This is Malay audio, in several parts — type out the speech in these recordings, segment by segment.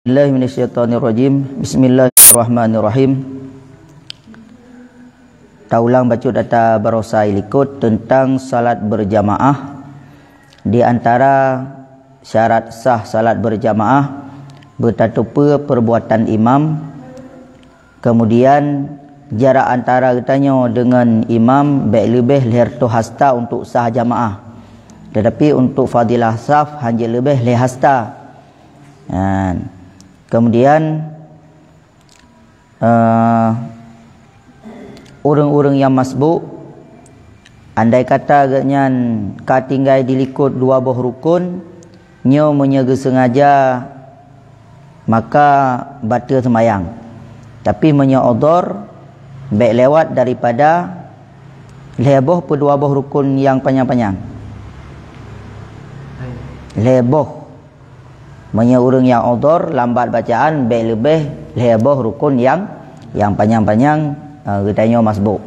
Bismillahirrahmanirrahim. Bismillahirrahmanirrahim. Taulang baca data barosai likut tentang salat berjamaah. Di antara syarat sah salat berjamaah bertatupa perbuatan imam. Kemudian jarak antara katanya dengan imam baik lebih lertu hasta untuk sah jamaah. Tetapi untuk fadilah saf hanya lebih lehasta. Kemudian orang-orang yang masbuk, andai kata agaknya katinggai dilikut dua buah rukun, nyo menyaga sengaja, maka batal semayang. Tapi menyaodor baik lewat daripada leboh kedua buah rukun yang panjang-panjang. Leboh orang yang odor lambat bacaan baik lebih leboh rukun yang panjang-panjang katanya masbuk.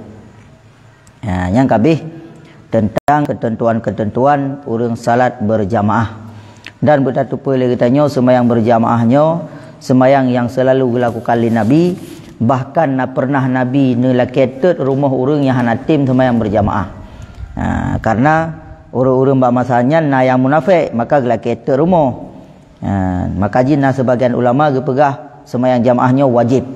Yang kabih tentang ketentuan-ketentuan orang salat berjamaah. Dan bertatupa lagi katanya sembahyang berjamaahnya sembahyang yang selalu dilakukan oleh Nabi, bahkan pernah Nabi nelaketet rumah orang yang hanatim sembahyang berjamaah. Karena orang-orang bermasanya yang munafik maka dilaketet rumah. Maka jina sebagian ulama gepegah sembahyang jamaahnya wajib.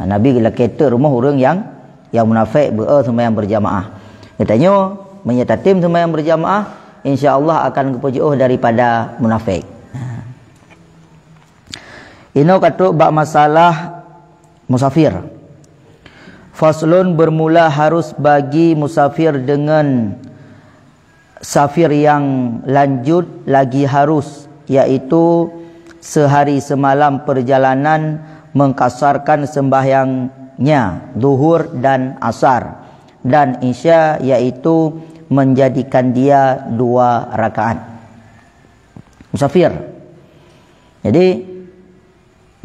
Nabi gila kata rumah orang yang munafik sembahyang berjamaah. Katanya menyatatim sembahyang berjamaah insya-Allah akan kepejauh daripada munafik. Ini kata bab masalah musafir. Faslun bermula harus bagi musafir dengan safir yang lanjut lagi harus, yaitu sehari semalam perjalanan mengkasarkan sembahyangnya zuhur dan asar, dan isya yaitu menjadikan dia 2 rakaat. Musafir. Jadi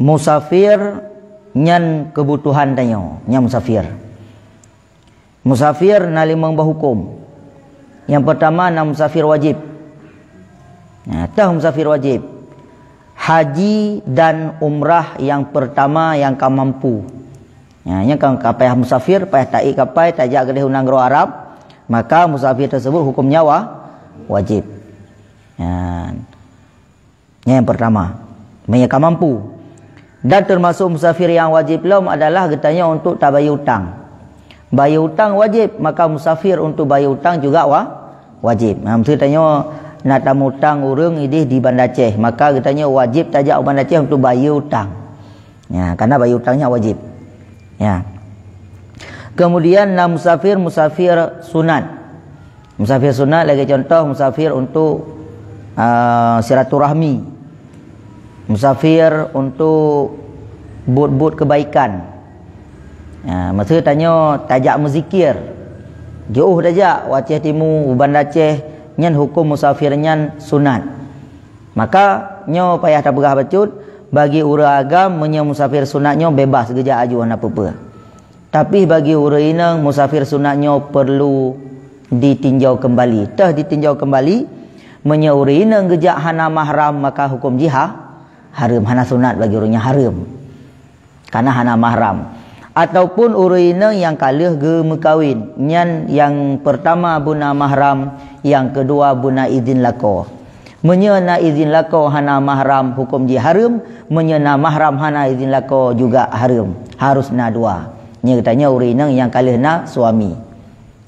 musafir nyan kebutuhan tanya, nyan musafir. Musafir na 5 hukum. Yang pertama na musafir wajib. Tah musafir wajib haji dan umrah yang pertama yang kau mampu. Yang kau payah musafir payah ta'i kapai tajak gedeh unang gero Arab, maka musafir tersebut hukumnya wajib. Yang pertama yang kau mampu. Dan termasuk musafir yang wajib lom adalah katanya untuk tak bayar hutang. Bayar hutang wajib, maka musafir untuk bayar hutang juga wajib. Maksud tanya nak tamu hutang orang ini di Bandar Aceh, maka katanya wajib tajak Bandar Aceh untuk bayar hutang. Karena bayar hutangnya wajib. Kemudian musafir sunat. Musafir sunat lagi contoh musafir untuk silaturahmi. Musafir untuk but-but kebaikan. Maksud tanya tajak muzikir. Jauh tajak Aceh Timur Bandar Aceh nyan hukum musafir nyan sunat. Maka nyo payah tak berah bacut bagi ura agam menyo musafir sunatnya bebas geja ajuan apa-apa. Tapi bagi ura inang musafir sunatnya perlu ditinjau kembali. Tah ditinjau kembali menyo ura inang geja hana mahram, maka hukum jihad haram, hana sunat bagi uranya haram. Karena hana mahram. Ataupun urina yang kalih ge mekawin nyan yang pertama buna mahram, yang kedua buna izin lako. Menyena izin lako hana mahram hukum ji haram, menyena mahram hana izin lako juga haram. Harus na dua. Nya katanya urina yang kalih na suami.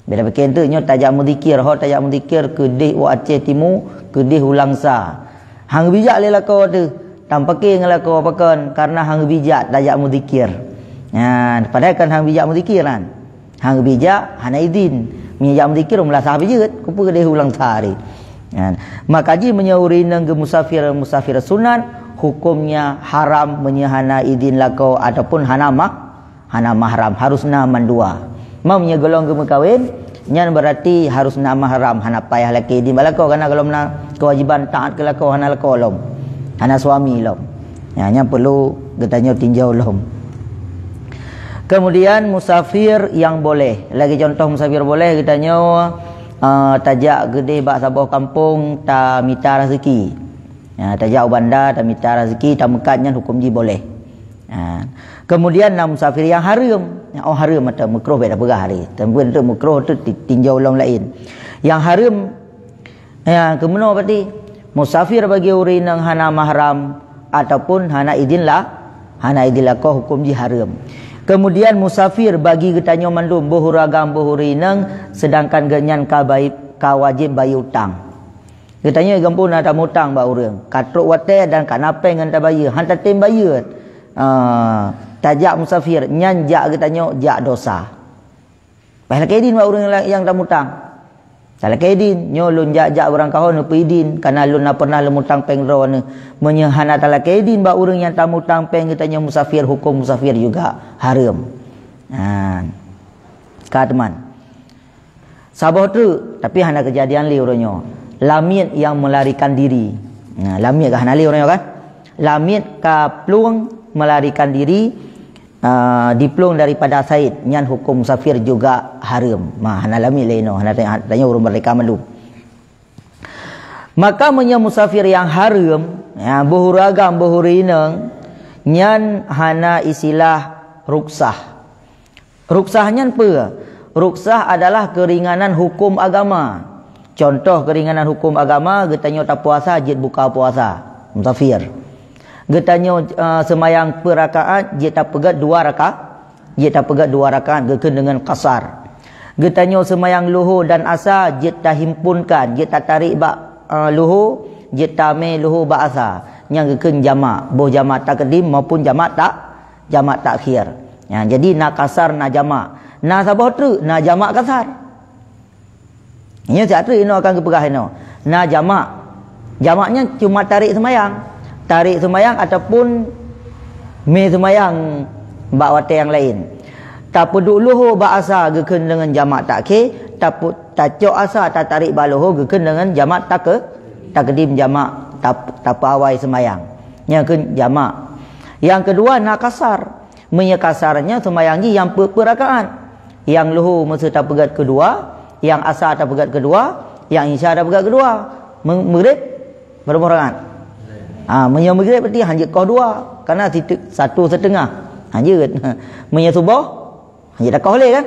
Bila bikin tu nyo tajak muzikir, ho tajak muzikir kedih wa Aceh Timur, kedih ulangsa. Hang bijak le lako tu. Tampake ngelako pakan karena hang bijak tajak muzikir. Padahal kan hang bijak muzikir kan. Hang bijak hana izin. Menyajak muzikir mula sah bijak. Kupa kedai ulang sehari. Maka ji menyauri nang ke musafir sunat, hukumnya haram menyahana izin lakau ataupun hana mahram. Harus na mandua. Mau menyagolong ke mekawin, nyan berarti harus na mahram. Hana payah laki izin balakau karena kalau na kewajiban taat ke lakau hana lakau lom. Hana suami lom. Nyan perlu katanya tinjau lom. Kemudian musafir yang boleh. Lagi contoh musafir boleh katanya tajak gede bak sabah kampung ta mita rezeki. Tajak bandar, tamita rezeki, tamekatnya hukum ji boleh. Kemudian nak musafir yang haram. Oh haram atau makruh beda perah hari. Tempuan tu makruh tu tinjau orang lain. Yang haram kemana berarti? Musafir bagi orang yang hana mahram ataupun hana idin kau hukum ji haram. Kemudian musafir bagi getanya mandum bohuragam bohurinang sedangkan genyan ka wajib bayar hutang. Getanya gampun ada hutang ba urang. Katruk wate dan kanapeng anta bayar, hanta tem bayar. Tajak musafir nyan jak getanya jak dosa. Pahal kedin ba urang yang tak hutang. Salah kedin nyo lun jak orang kahon peidin kana lun na pernah lemutang peng ro ne menyehana tala kedin ba urang yang tak hutang peng getanya musafir hukum musafir juga haram. Teman. Sabah tu tapi hana kejadian li uronyo. Lamit yang melarikan diri. Lamit kah hana li uronyo kan? Lamit ka pluang melarikan diri diplong daripada Said nyan hukum musafir juga haram. Hana lamit laino, hana tanya urang merdeka malu. Maka menya musafir yang haram, bohuragam bohurinang nyan hana istilah ruksah. Ruksahnya apa? Ruksah adalah keringanan hukum agama. Contoh keringanan hukum agama, getanya tak puasa, jid buka puasa. Musafir. Getanya semayang per rakaat, jid tak pegat 2 rakaat. Jid tak pegat 2 rakaat, geken dengan kasar. Getanya semayang luhur dan asar, jid tak himpunkan, jid tak tarik bak luhur, jid tak ambil luhur bak asar. Yang geken jamak, boh jamak takdim maupun jamak takhir. Jadi nak kasar nak jamak. Na sabah tu na jamak kasar. Ini siapa ino akan keperah ino. Na jamak. Jamaknya cuma tarik semayang. Tarik semayang ataupun me semayang bak wate yang lain. Tak peduk luhur bak asa geken dengan jamak takhir, tak cok asa tak tarik bak luhur geken dengan jamak takdim jamak tak awai semayang. Yang ke jamak. Yang kedua na kasar. Menyekasarnya semayang yang perakaat. Yang luhur masa tak pegat kedua, yang asar tak pegat kedua, yang isya tak pegat kedua. Maghrib berapa rakaat? Maghrib berarti hanya kau 2 karena 1,5. Hanya subuh hanya dah kau boleh kan?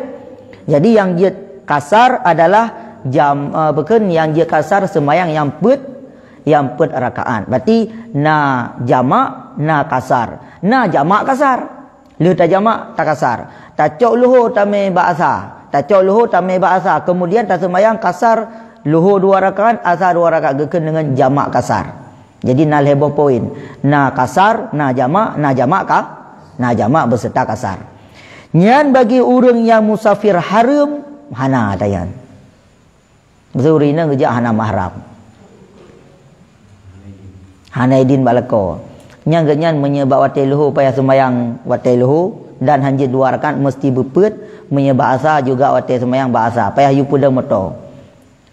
Jadi yang dia kasar adalah yang dia kasar semayang yang pet rakaat. Berarti na jamak na kasar. Na jamak kasar. Lu tak jamak tak kasar. Tak cok luhur tamai ba'asa. Tak cok luhur tamai ba'asa. Kemudian tak semayang kasar luhur 2 rakaat, asar 2 rakaat geken dengan jamak kasar. Jadi na lebo poin. Na kasar, na jamak kah? Na jamak berserta kasar. Nyan bagi orang yang musafir haram hana tayan. Zurina ngejak hana mahram. Hana idin balako. Nyan menyebab watai luhur payah semayang watai luhur dan hanya 2 rakaat mesti berpet menyebab asa juga watai semayang bahasa payah you pun motor.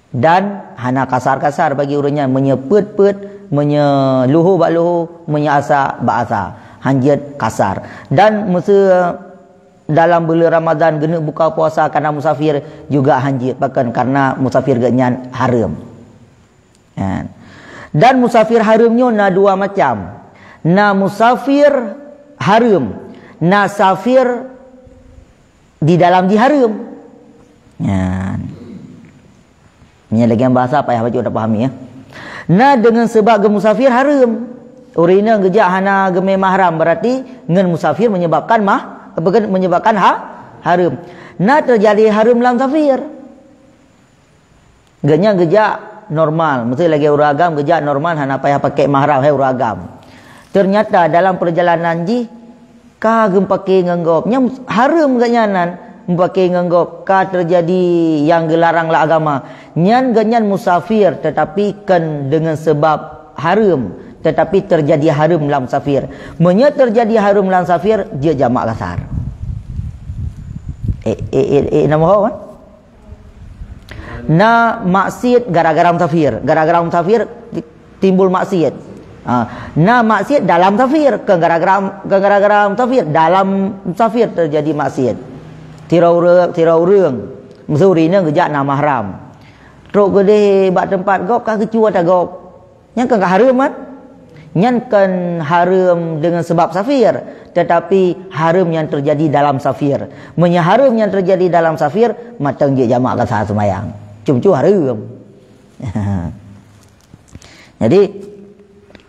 Dan hana kasar-kasar bagi urangnya menyepet-pet menyeluhur bak luhur menyasa bahasa hanya kasar. Dan masa dalam bulan Ramadan kena buka puasa kerana musafir juga hanya bahkan karena musafir genyan haram. Dan musafir haramnya na 2 macam. Na musafir haram, na safir di dalam diharam. Ini lagi yang bahasa apa ya baca dah fahami ya. Na dengan sebab musafir haram. Urina gejak hana geme mahram berarti ngan musafir menyebabkan menyebabkan haram. Na terjadi haram dalam safir. Genya gejak normal, mesti lagi uragam gejak normal hana payah pakai mahram hai uragam. Ternyata dalam perjalanan ji kagem pakai nganggopnya haram ganyanan pakai nganggop ka terjadi yang gelarang lah agama nyan ganyan musafir tetapi kan dengan sebab haram tetapi terjadi haram dalam musafir menya terjadi haram dalam musafir dia jamak kasar nama apa na maksiat gara-gara musafir timbul maksiat. Na maksiat dalam musafir gara-gara musafir dalam musafir terjadi maksiat. Tirau reung musurina gejak na mahram. Truk gede bak tempat gop kah kecua tak gop. Yang kan haram kan? Nyan kan haram dengan sebab safir, tetapi haram yang terjadi dalam safir. Haram yang terjadi dalam safir, matang je jamak kasar semayang. Cum-cum haram. Jadi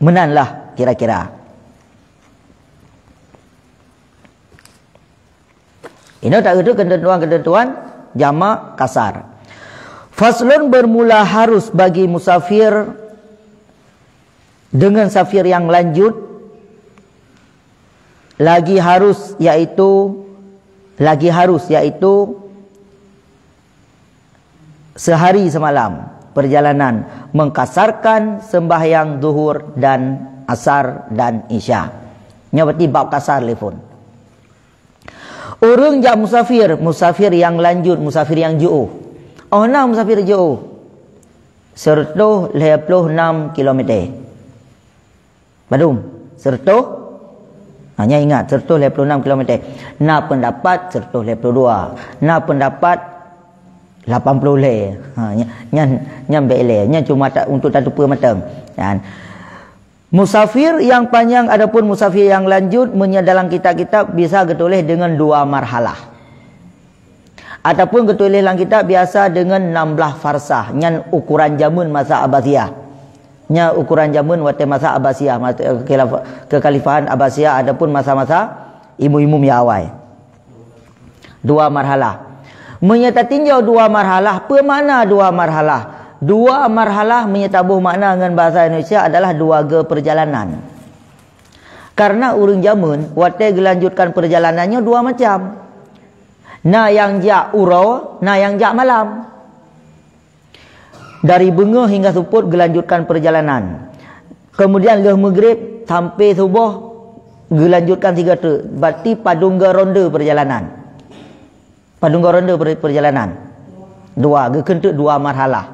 menanlah kira-kira. Ini tak ada ketentuan-ketentuan jamak kasar. Faslun bermula harus bagi musafir dengan safir yang lanjut, lagi harus yaitu sehari semalam perjalanan mengkasarkan sembahyang zuhur dan asar dan isya. Nya berarti bab kasar telefon. Orang jak musafir yang lanjut, musafir yang jauh. Oh nah musafir jauh. 126 km. Badum, 100. Hanya ingat 126 km. Na pendapat 122. Na pendapat 80 le. Nyan bele. Nyan cuma tak untuk tak lupa matang. Dan musafir yang panjang adapun musafir yang lanjut dalam kitab-kitab bisa ditulis dengan 2 marhalah. Ataupun ditulis dalam kitab biasa dengan 16 farsah. Nyan ukuran jamun masa Abbasiyah. Nya ukuran jamun waktu masa Abbasiyah, kekhalifahan Abbasiyah adapun masa-masa imu-imu Miawai. 2 marhalah. Menyata tinjau 2 marhalah. Apa makna 2 marhalah? 2 marhalah menyatabuh makna dengan bahasa Indonesia adalah 2 ge perjalanan. Karena urang jamun waktu gelanjutkan perjalanannya 2 macam. Na yang jak urau, na yang jak malam. Dari benga hingga suput gelanjutkan perjalanan. Kemudian leh maghrib sampai subuh gelanjutkan 3 tu. Berarti padungga ronde perjalanan. Padungga ronde perjalanan. 2 gekentuk 2 marhalah.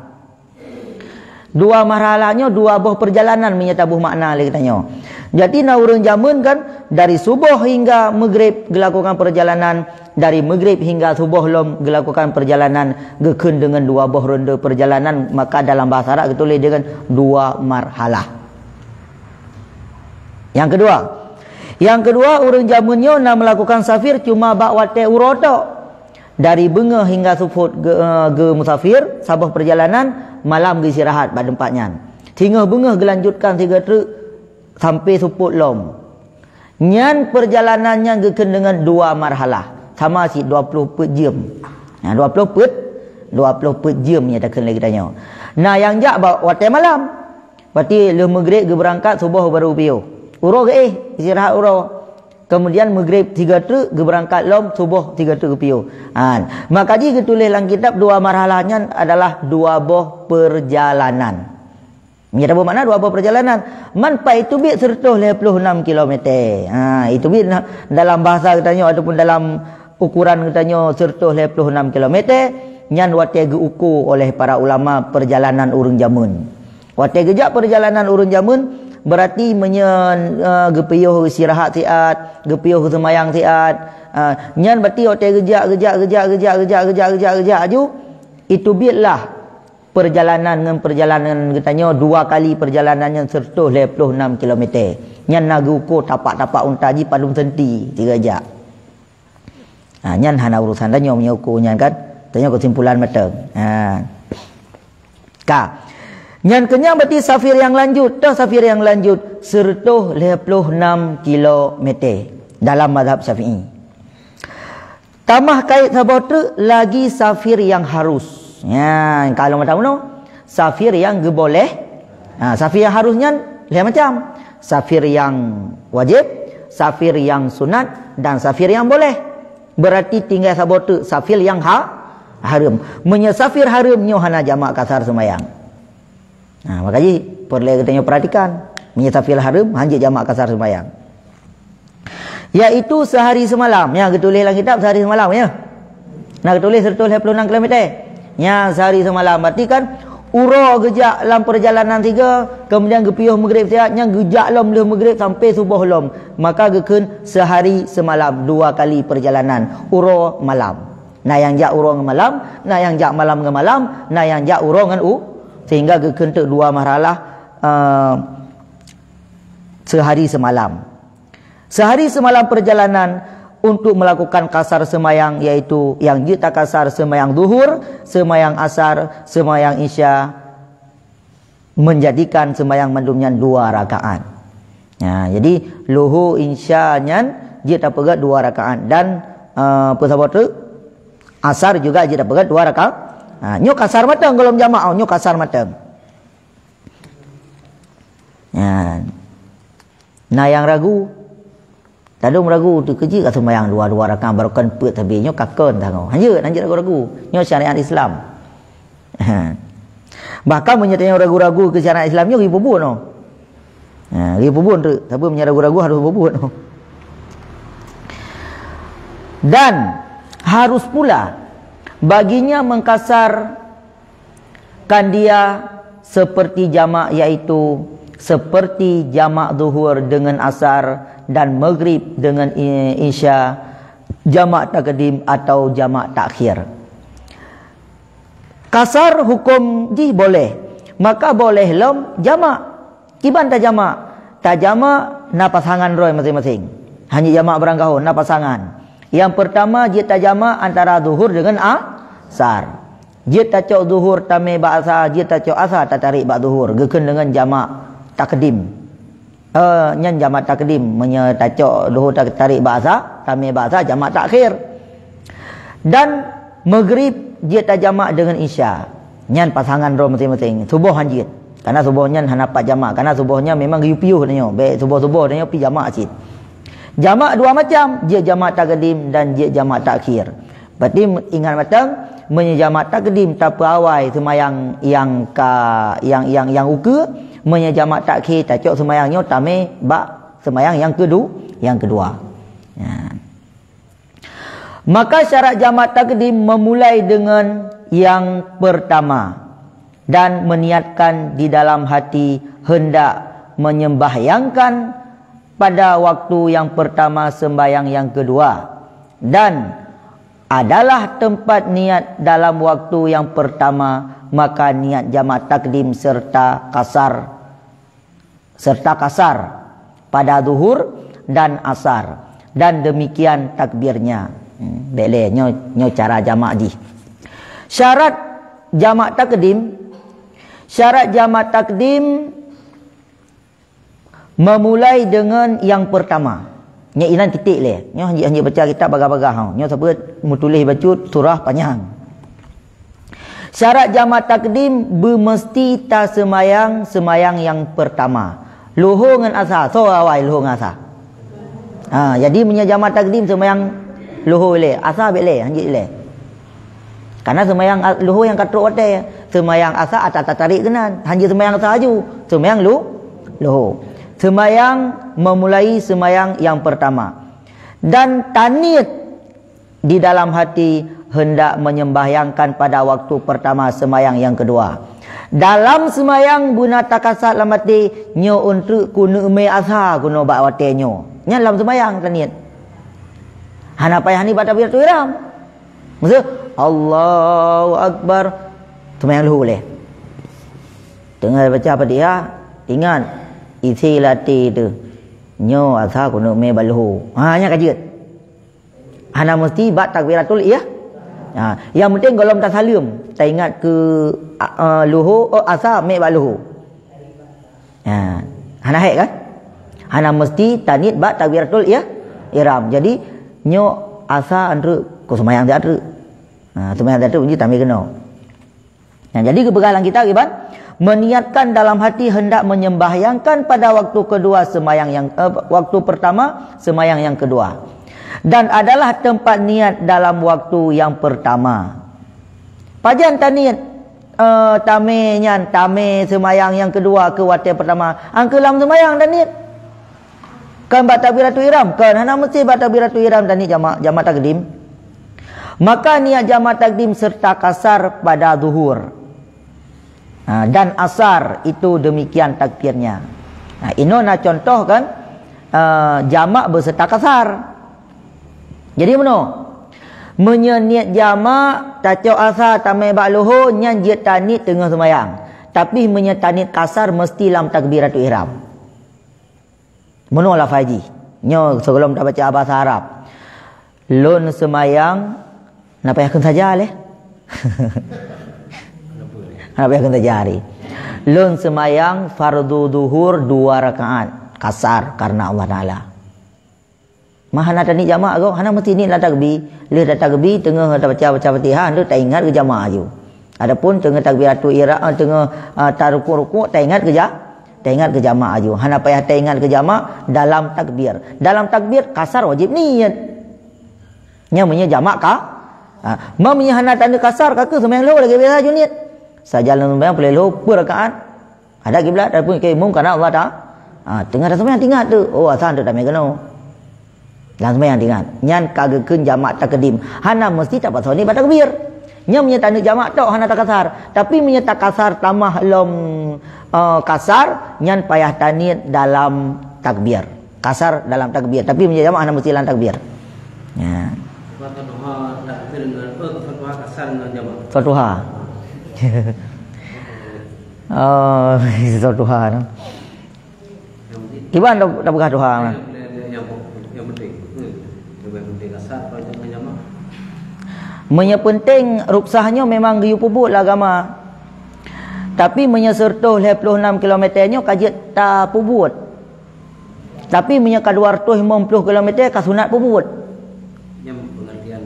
2 marhalahnya 2 buah perjalanan menyatabuh makna lagi tanya. Jadi na urang jamun kan dari subuh hingga maghrib gelakukan perjalanan, dari maghrib hingga subuh lom gelakukan perjalanan geken dengan 2 buah ronde perjalanan, maka dalam bahasa Arab ditulis dengan 2 marhalah. Yang kedua urang jamunnya nak melakukan safir cuma bak wate uroto. Dari benga hingga suput ge musafir sabah perjalanan, malam ge istirahat pada tempatnya. Hingga benga gelanjutkan 3 truk sampai suput lom. Nyan perjalanannya geken dengan 2 marhalah. Sama si 20 pet jam. Nah 20 pet jam nya dak lagi tanya. Nah yang jak waktu malam. Berarti le maghrib ge berangkat subuh baru piu. Uro ge istirahat uro. Kemudian maghrib 3 truk ge berangkat lom, subuh 3 truk piu. Maka ji getulis dalam kitab 2 marhalahnya adalah 2 buah perjalanan. Menyata apa makna 2 buah perjalanan? Man pa itu bi 126 km. Itu bi dalam bahasa katanya ataupun dalam ukuran katanya 126 km. Nyan wate ge ukur oleh para ulama perjalanan urang jamun. Wate gejak perjalanan urang jamun berarti gepiyuh istirahat siat, gepiyuh semayang siat. Nyan berarti wate gejak aju itu bilah perjalanan dengan perjalanan katanya 2 kali perjalanannya 126 km. Nyan nagu ukur tapak-tapak unta ji padum senti 3 jam. Nyan hana urusan tanya punya ukur nyan kan. Tanya kesimpulan matang. Nyan kenyang berarti safir yang lanjut. Dah safir yang lanjut 126 km dalam mazhab Syafi'i. Tambah kait sabot lagi safir yang harus. Ya, kalau macam mana? Safir yang boleh. Safir yang harusnya lain macam. Safir yang wajib, safir yang sunat dan safir yang boleh. Berarti tinggal sabot safir yang haram. Menyasafir haramnya hana jamak kasar semayang. Makanya perlu kita perhatikan. Menyasafir haram hanya jamak kasar semayang. Yaitu sehari semalam. Ya, ketulis dalam kitab sehari semalam ya. Nak ketulis 126 km. Ya, sehari semalam. Berarti kan uro gejak dalam perjalanan 3, kemudian gepiyuh maghrib siatnya gejak lom le maghrib sampai subuh lom. Maka geken sehari semalam 2 kali perjalanan uro malam. Nah yang jak uro ngan malam, nah yang jak malam ngan malam, nah yang jak uro ngan sehingga geken 2 marhalah sehari semalam. Sehari semalam perjalanan untuk melakukan kasar semayang, iaitu yang jita kasar semayang zuhur, semayang asar, semayang isya, menjadikan semayang mandumnya 2 rakaat. Jadi luhur isya nyan jita pegat 2 rakaat, dan pesawat asar juga jita pegat 2 rakaat. Nyo kasar matang kalau jamaah, nyo kasar matang. Nah yang ragu, tadung ragu tu kerja kat sembahyang 2 rakaat baru kan put habis nyo kakon tangau. Hanya ragu-ragu. Nyo syariat Islam. Bahkan menyatanya ragu-ragu ke syariat Islam nyo ribu bubun no. Ribu bubun tu, tapi menyat ragu-ragu harus bubun no. Dan harus pula baginya mengkasarkan dia seperti jamak, iaitu seperti jamak zuhur dengan asar dan maghrib dengan isya, jamak takdim atau jamak takhir. Kasar hukum ji boleh, maka boleh lom jamak. Kiban tak jamak? Tak jamak na pasangan roy masing-masing. Hanya jamak berangkahun na pasangan. Yang pertama jita jamak antara zuhur dengan asar. Jita cok zuhur tame ba asar, jita cok asar tak tarik ba zuhur, geken dengan jamak takdim. Nyan jamak takdim menya tacok zuhur tak tarik ba asar, tame ba asar jamak takhir. Dan maghrib jita jamak dengan isya. Nyan pasangan ro masing-masing. Subuh hanjit. Karena subuhnya hanapat jamak, karena subuhnya memang riuh-piuh nyo. Baik subuh-subuh nyo pi jamak asid. Jamak 2 macam, dia jamak takdim dan dia jamak takhir. Berarti ingat matang, menjamak takdim tak awal semayang yang uka, menjamak takhir tacok semayangnya tame bak semayang yang kedua. Maka syarat jamak takdim memulai dengan yang pertama dan meniatkan di dalam hati hendak menyembahyangkan pada waktu yang pertama sembahyang yang kedua, dan adalah tempat niat dalam waktu yang pertama, maka niat jamak takdim serta kasar pada zuhur dan asar, dan demikian takbirnya. Boleh nyo cara jamak di. Syarat jamak takdim memulai dengan yang pertama. Nya inan titik le. Nyo hanya baca kitab bagah-bagah hang. Nyo sebut mutulis baca surah panjang. Syarat jamak takdim bermesti ta semayang yang pertama. Luhur dengan asar. So awal luhur dengan asar. Jadi punya jamak takdim semayang luhur le, asar le, hanjit le. Karena semayang luhur yang katruk hotel, semayang asar atas tarik kenan. Hanya semayang asar aju, semayang luhur. Semayang memulai semayang yang pertama, dan tanit di dalam hati hendak menyembahyangkan pada waktu pertama semayang yang kedua. Dalam semayang guna takasat lamati nyo untuk kuna me asa guna bak wate nyo. Nya dalam semayang tanit. Hana payah ni baca takbiratul ihram. Maksud Allahu Akbar semayang luhur boleh. Dengar baca Fatihah, ingat isi lati tu nyo asa kuno me baluhu. Nya kajiat. Hana mesti bat takbiratul yang penting golom tasalim. Tak ingat ke luhu asa me baluhu. Hana haid kan? Hana mesti tanit bat takbiratul ihram. Jadi nyo asa andre ko semayang dia andre. Semayang dia tu bunyi tamai kena. Jadi kebegalan kita akibat meniatkan dalam hati hendak menyembahyangkan pada waktu kedua waktu pertama semayang yang kedua, dan adalah tempat niat dalam waktu yang pertama. Pajan taniat tame semayang yang kedua ke waktu pertama. Angkelam semayang taniat kan bat takbiratul ihram, kan hana mesti bat takbiratul ihram taniat jamak takdim. Maka niat jamak takdim serta kasar pada zuhur dan asar itu demikian takbirnya. Ini nak contoh kan jamak berserta kasar. Jadi mana? Menyeniat jamak tacok asar tamai bak luhur nyan jiat tanit tengah semayang. Tapi menyetanit kasar mesti dalam takbiratul ihram. Mono lafaz haji. Nyo sebelum dah baca bahasa Arab. Lun semayang nak payahkan saja leh. Nak payahkan saja hari. Lun semayang fardu duhur 2 rakaat kasar karena Allah Taala. Mahana tani jamaah go, hana mesti ni la takbir. Le dah takbir tengah dah baca Fatihah tu tak ingat ke jamaah ju. Adapun tengah takbiratul ihram tengah ruku' tak ingat ke tak ingat ke jamaah ju. Hana payah tak ingat ke jamaah dalam takbir. Dalam takbir kasar wajib niat. Nya punya jamak ka? Mamnya hana tanda kasar kaka sembahyang lohor lagi biasa ju niat. Sajalan sembahyang boleh lohor per rakaat. Ada kiblat adapun ke umum karena Allah tengah dah sembahyang ingat tu. Oh asal tu dah megano. Dalam sembahyang ingat. Nyan kagekeun jamak takdim. Hana mesti tak pasal ni takbir. Nya punya tanda jamak tok hana tak kasar. Tapi punya tak kasar tamah lom kasar nyan payah tanit dalam takbir. Kasar dalam takbir tapi punya jamak hana mesti dalam takbir. Ya. Fatihah takbir dengan Fatihah kasar dengan jamak. Fatihah. Oh, Fatihah. Gimana dah buka Tuhan? Yang penting. Lebih penting kasar pada dengan jamak. Menya penting ruksahnya memang giu pubut lah agama. Tapi menya sertuh 26 km nya kajet tak pubut. Tapi menya ka 250 km ka sunat pubut. Yang pengertian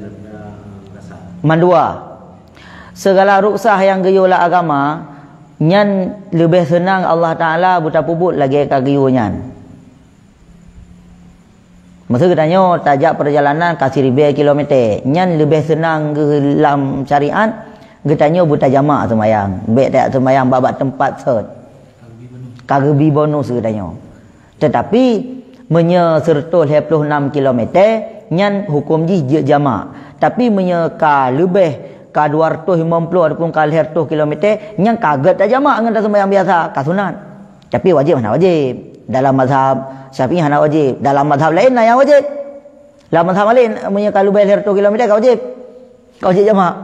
kasar. Mandua. Segala ruksah yang giu lah agama nyan lebih senang Allah Taala buta pubut lagi ka giu nyan. Masa katanya tajak perjalanan kasih 1000 kilometer. Nyan lebih senang dalam syariat. Katanya buta jamak semayang. Baik tak semayang babak tempat set. Kagebi bonus katanya. Tetapi menyesertul 26 kilometer. Nyan hukum je jamak. Tapi menyeka lebih ka 250 ataupun ka 100 kilometer. Nyan kaget tak jamak dengan semayang biasa. Kasunat. Tapi wajib mana wajib. Dalam mazhab Syafi'i hana wajib. Dalam mazhab lain lah yang wajib. Dalam mazhab lain punya kalau bayar 100 km kau wajib. Kau wajib jamak.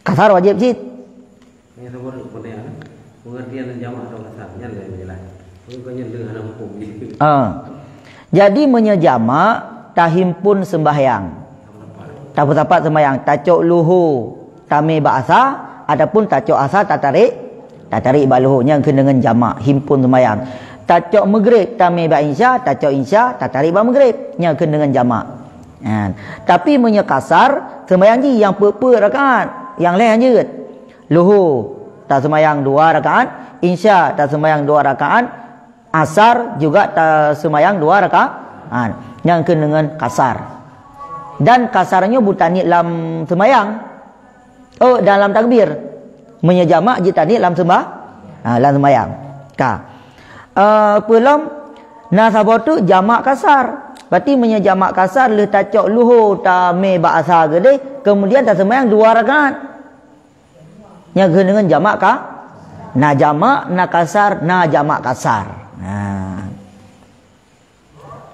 Kasar wajib cit. Ini sebut pengertian jamak atau kasar nyan lain jelas. Bukannya dengan hukum gitu. Jadi menyejamak tahimpun sembahyang. Tak tepat sembahyang. Tacok luhu tame ba'asa adapun tacok asa tak tarik baluhu yang kena dengan jamak himpun sembahyang. Tacok maghrib tame ba insya, tacok insya tak tarik ba maghrib nya kena dengan jamak. Tapi menyekasar sembahyang ji yang per rakaat, yang lain je. Luhu tak sembahyang 2 rakaat, insya tak sembahyang 2 rakaat, asar juga tak sembahyang 2 rakaat. Yang kena dengan kasar. Dan kasarnya bukan dalam sembahyang. Dalam takbir. Menyejamak je tadi dalam dalam sembahyang. Pelom nasabah tu jamak kasar. Berarti menyejamak kasar le tacok luhur tame ba'asa gede, kemudian tak sembahyang 2 rakaat. Yang dengan jamak na jamak na kasar na jamak kasar.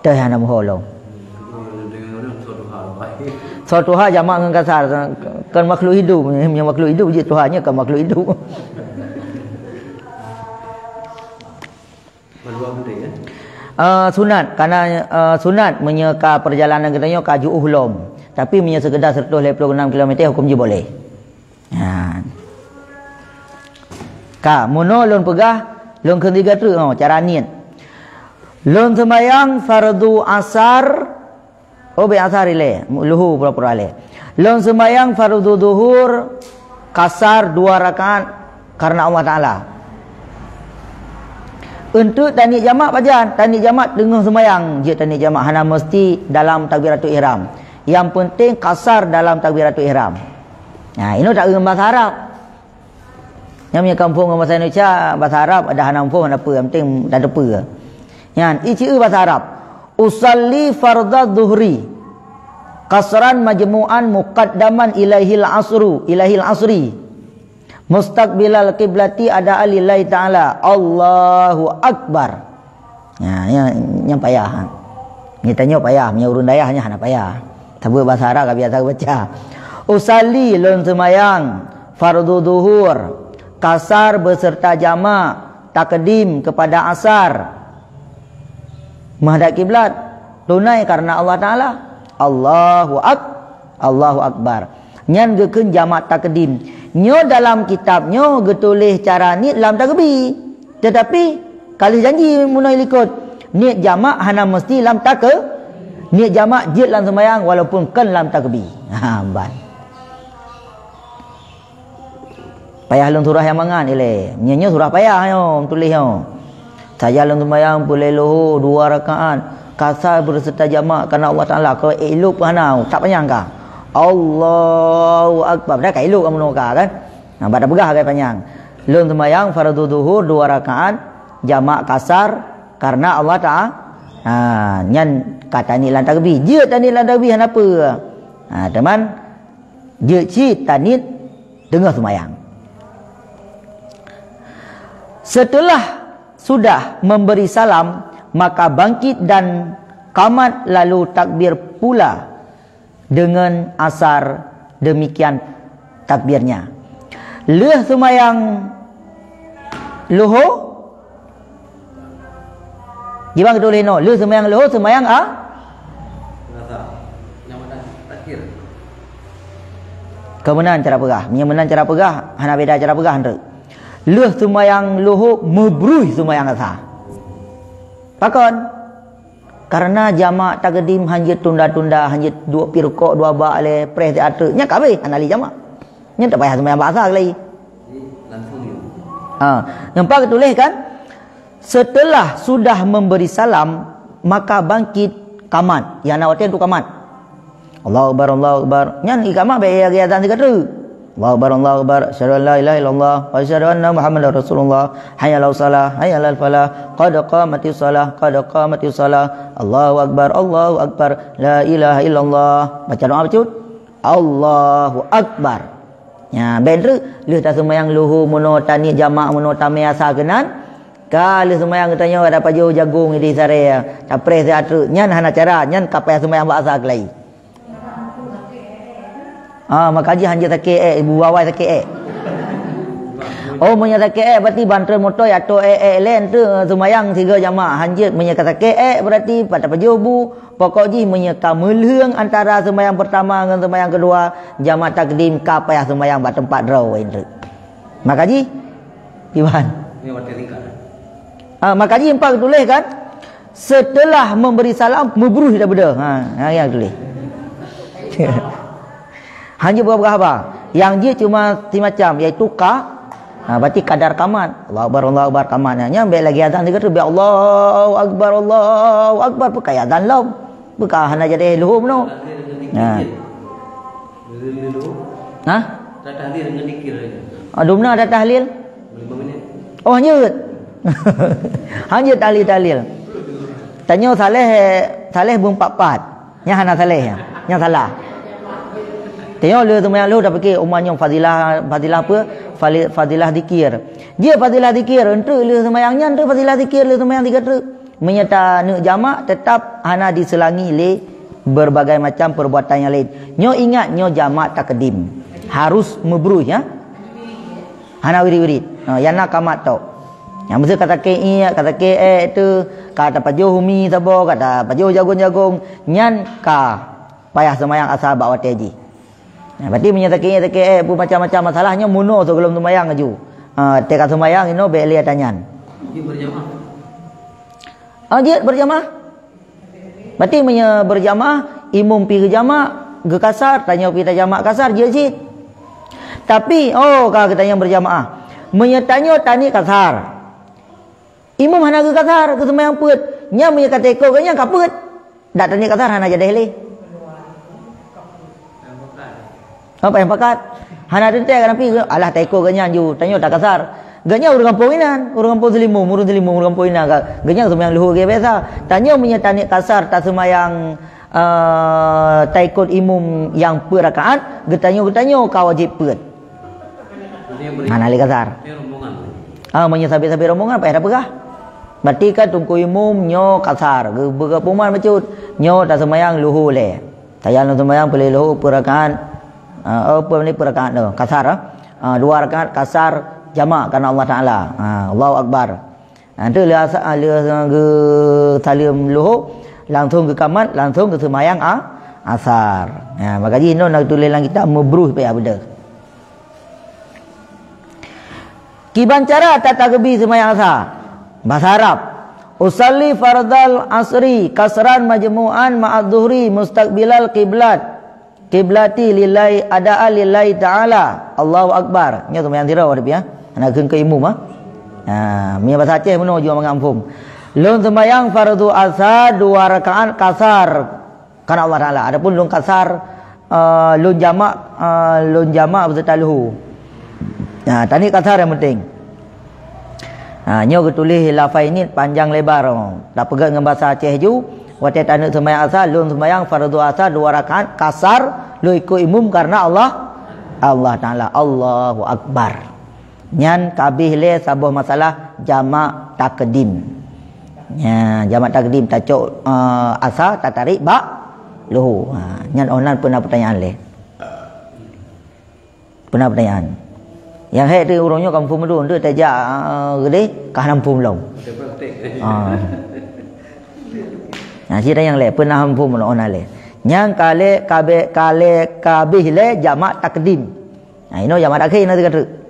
Teh ana molong. Suatu hal jamak dengan kasar kan makhluk hidup, yang makhluk hidup je Tuhannya kan makhluk hidup. Sunat karena sunat menyeka perjalanan katanya kaju uhlom tapi menye sekedar 126 km hukum je boleh. Muno lon pegah lon ketiga tu cara niat. Lon sembayang fardu asar be asar ile luhu pura-pura le. Lon sembayang fardu duhur kasar 2 rakaat karena Allah Taala. Untuk tani jamak bajan, tani jamak dengar sembahyang je tani jamak hana mesti dalam takbiratul ihram. Yang penting kasar dalam takbiratul ihram. Ini tak dengan bahasa Arab. Yang punya kampung bahasa Indonesia bahasa Arab ada hana pun hana apa, yang penting tak ada apa. Yang ini bahasa Arab. Usalli fardad zuhri kasran majmu'an muqaddaman ilahil asri. Mustaqbilal qiblati ada alillahi ta'ala. Allahu Akbar. Yang payah. Ni tanya payah, punya urun dayahnya hana payah. Tabu bahasa Arab biasa baca. Usalli lon semayang fardu duhur kasar beserta jamak takdim kepada asar. menghadap kiblat tunai karena Allah Taala. Allahu Akbar. Nyan gekeun jamak takdim. Nyo dalam kitabnyo getulis cara ni dalam takbir. Tetapi kalau janji munai likut niat jamak hana mesti dalam niat jamak jid dalam sembahyang walaupun kan dalam takbir. Ban. Payah dalam surah yang mangan ile. Nyanyo surah payah yo tulis yo. Saya dalam sembahyang boleh lohor 2 rakaat. Kasar berserta jamak kerana Allah Taala. Kalau elok hana tak panjang kah? Allahu Akbar. Dah kai elok kamu ka kan? Nah, pada pegah kai panjang. Dalam sembahyang fardu zuhur 2 rakaat jamak kasar karena Allah Taala. Nyan kata ni lan takbir. Je tani lan takbir kenapa? Teman je ci tanit dengar sembahyang. Setelah sudah memberi salam, maka bangkit dan qamat lalu takbir pula dengan asar demikian takbirnya. Leh sembahyang luhur gimana kita boleh no? Leh sembahyang luhur sembahyang kemenangan cara pegah. Menang cara pegah hana beda cara pegah hendak. Leh sembahyang luhur mabruh sembahyang asar. Pakon karena jamak takdim hanya tunda-tunda hanya 2 pirukok 2 bak le press teater nya kabeh anali jamak. Nya tak payah sembahyang asar lagi. Nampak tulis kan? Setelah sudah memberi salam maka bangkit qamat. Yang nak waktu tu qamat. Allahu Akbar. Nya iqamah bae azan 3. Allahu Akbar, asyhadu an la ilaha illallah wa asyhadu anna Muhammadar Rasulullah. Hayya 'alas shalah, hayya 'alal falah, qad qamatis shalah. Allahu Akbar, la ilaha illallah. Baca doa apa cut? Allahu Akbar. Ya, bener leh tak sembahyang luhur mono tani jamak mono tami asal kenan. Kalau sembahyang tanya ada paju jagung di sare, capres teater. Nyan hana cara, nyan kapai sembahyang bahasa kelai. Makaji hanya take ibu bawai take oh punya take berarti bantuan motor atau len tu sembahyang 3 jamaah hanya punya take berarti pada pajubu pokok ji punya kamelheung antara sembahyang pertama dengan sembahyang kedua jamaah takdim ka payah sembahyang ba tempat draw itu makaji gimana ni waktu ringkas makaji empat tulis kan setelah memberi salam mubruh dah beda yang tulis hanya berapa? Yang dia cuma macam iaitu berarti kadar qamat. Allahu Akbar qamatnya. Ambil lagi azan dia kata Allahu Akbar pakai azan lom. Bukan hanya jadi luhur no. Tak tahlil dengan zikir aja. Dumna ada tahlil? 5 minit. Oh hanya. Hanya tahlil. Tanya Saleh bung 44. Nya hana Saleh ya. Nya salah. Tengok lu sembahyang lu dah fikir umumnya fadilah apa? Fadilah zikir. Dia fadilah zikir entre lu sembahyangnya entre fadilah zikir lu sembahyang 3 truk. Menyata nak jamak tetap hana diselangi le berbagai macam perbuatan yang lain. Nyo ingat nyo jamak takdim. Harus mabruh ya. Hana wirid-wirid. Yang nak qamat tau. Yang mesti kata ke itu kata pajuh humi sabo kata pajuh jagung-jagung nyan ka payah sembahyang asal bawa teji. Berarti menyatakan pun macam-macam masalahnya muno sebelum sembahyang aju. Tekat sembahyang ino be lihat tanyan. Dia berjamaah. Dia berjamaah. Berarti berjamaah imam pi ke jamak ge kasar tanya pi jamak kasar je jid. Tapi kalau kita yang berjamaah menyatanya tani kasar. Imam hana ke kasar ke sembahyang put. Nya menyata teko ke nya kaput. Dak tani kasar hana jadi le. Apa yang pakat? Hana dentek kan pi alah teko ganyan ju tanyo tak kasar. Ganya urang kampung inan, urang kampung selimung, urang kampung inan ka. Ganya sembahyang luhur ge biasa. Tanyo punya tanik kasar tak sembahyang taikut imum yang per rakaat, getanyo ka wajib peut. Hana le kasar. Punya sabi-sabi rombongan payah dah pegah. Berarti kan tungku imum nyo kasar, bergapuman macut. Nyo tak sembahyang luhur le. Tayang sembahyang boleh luhur per rakaat. Apa ni perakaat tu kasar 2 rakaat kasar jamak kerana Allah Taala. Allahu Akbar. Tu le ke salim luhur, langsung ke kamat, langsung ke semayang asar. Maka ji nak tulis dalam kitab mabruh payah benda. Kiban cara tata gebi semayang asar. Bahasa Arab. Usalli fardal asri kasran majmu'an ma'ad zuhri mustaqbilal qiblat. Qiblati lillahi ada'a lillahi ta'ala. Allahu akbar. Nya semayang tirau ada ya. Nak ke imam Mia bahasa Aceh mana juga mengampung. Lun sembahyang fardu asar 2 rakaat kasar karena Allah Taala. Adapun lun kasar lun jamak beserta luhu. Tadi kasar yang penting. Nyo tulis lafaz ini panjang lebar. Tak pegang dengan bahasa Aceh ju. Waktu tanda sembahyang asar, lun sembahyang fardu asar 2 rakaat kasar lu ikut imam karena Allah Taala. Allahu akbar. Nyan kabih le sabuh masalah jamak takdim. Jamak takdim tacuk asar tak tarik luhu. Nyan onan pernah pertanyaan le. Pernah pertanyaan. Yang hek tu urangnya kampung medun tu tajak gede kah nampung long. Cerita yang le pernah nampung onan le. Nyan kale kabih le jamak takdim. Ini jamak takdim nanti kata.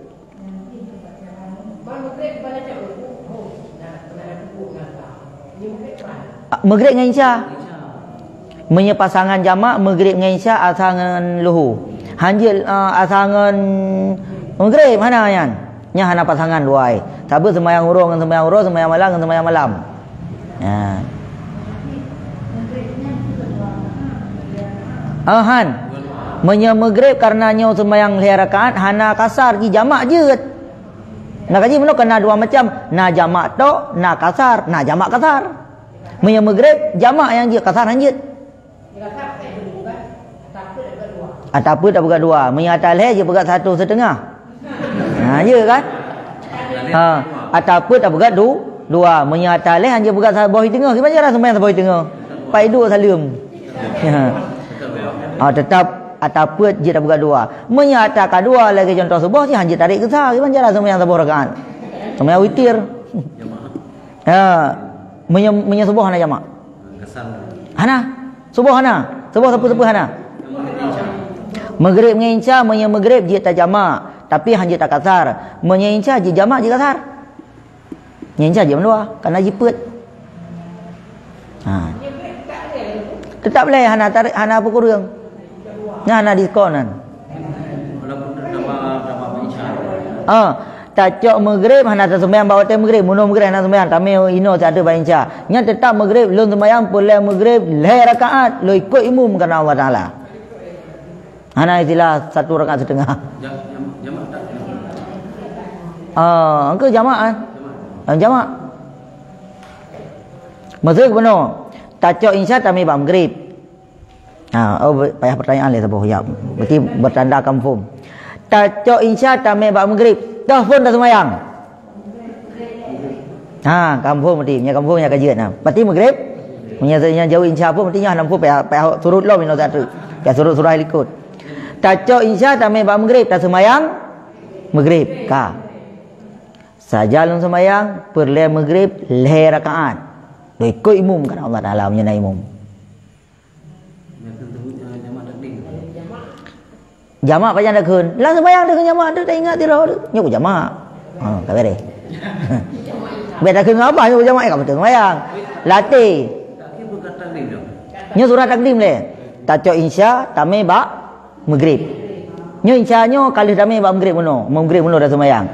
Maghrib dengan Isya. Punya pasangan jamak maghrib dengan Isya asar dengan luhu. Hanjil asar dengan maghrib mana yan? Nya hana pasangan dua ai. Tapi sembahyang urang dengan sembahyang urang, sembahyang malam dengan sembahyang malam. Han. Punya maghrib karena nyo sembahyang 2 rakaat hana kasar ki jamak je. Nak kaji mana kena 2 macam. Na jamak tok, na kasar, na jamak kasar. Punya maghrib jamak yang dia kasar hanjit. Ataupun tak pegat 2. Punya atas leh je pegat 1,5. Je kan? Ataupun tak pegat 2. Punya atas leh hanya pegat bawah tengah. Gimana cara sembahyang bawah tengah? Pai 2 salim. Tetap ataupun je tak pegat 2. Punya atas ka 2 lagi contoh subuh je hanya tarik ke sah. Gimana cara sembahyang bawah rakaat? Sembahyang witir. Punya subuh hana jamak. Hana. Subuh hana. Subuh sepuh hana. Maghrib dengan Isya, punya maghrib dia tak jamak, tapi hanya tak kasar. Punya Isya dia jamak dia kasar. Punya Isya dia mendua, karena jiput. Tetap boleh hana tarik hana apa kurang. Hana diskonan. Tacok maghrib hana sembahyang bawa teh maghrib, munum maghrib hana sembahyang, tamil ino tak ada baca Isya. Nya tetap maghrib lun sembahyang pulai maghrib 2 rakaat, lo ikut imam kerana Allah Taala. Hana istilah 1 rakaat setengah. Jamak tak? Engkau jamak jamak. Maksud benar. Tacok Isya tamil bawa maghrib. Payah pertanyaan le sabuh ya. Berarti bertanda kampung. Tacok Isya tamil bawa maghrib. Dah pun dah sembahyang. Kampung berarti. Punya kampung yang kajian. Berarti maghrib. Punya jauh Isya pun berarti yang nampu payah surut lo minum tak tu. Payah surut ikut. Tacok Isya tamil bawa maghrib. Tak sembahyang maghrib. Saja lun sembahyang perle maghrib 2 rakaat. Lo ikut imam kerana Allah Taala punya imam. Jamak panjang dah kun. Lah sembahyang dengan jamak tu tak ingat tirau tu. Nyok jamak. Tak boleh. Beda kun apa nyok jamak kamu tu sembahyang. Latih. Nyok surah takdim le. Tacok Isya tamil ba maghrib. Nyok Isya nyo kali tamil ba maghrib mono. Maghrib mono dah sembahyang.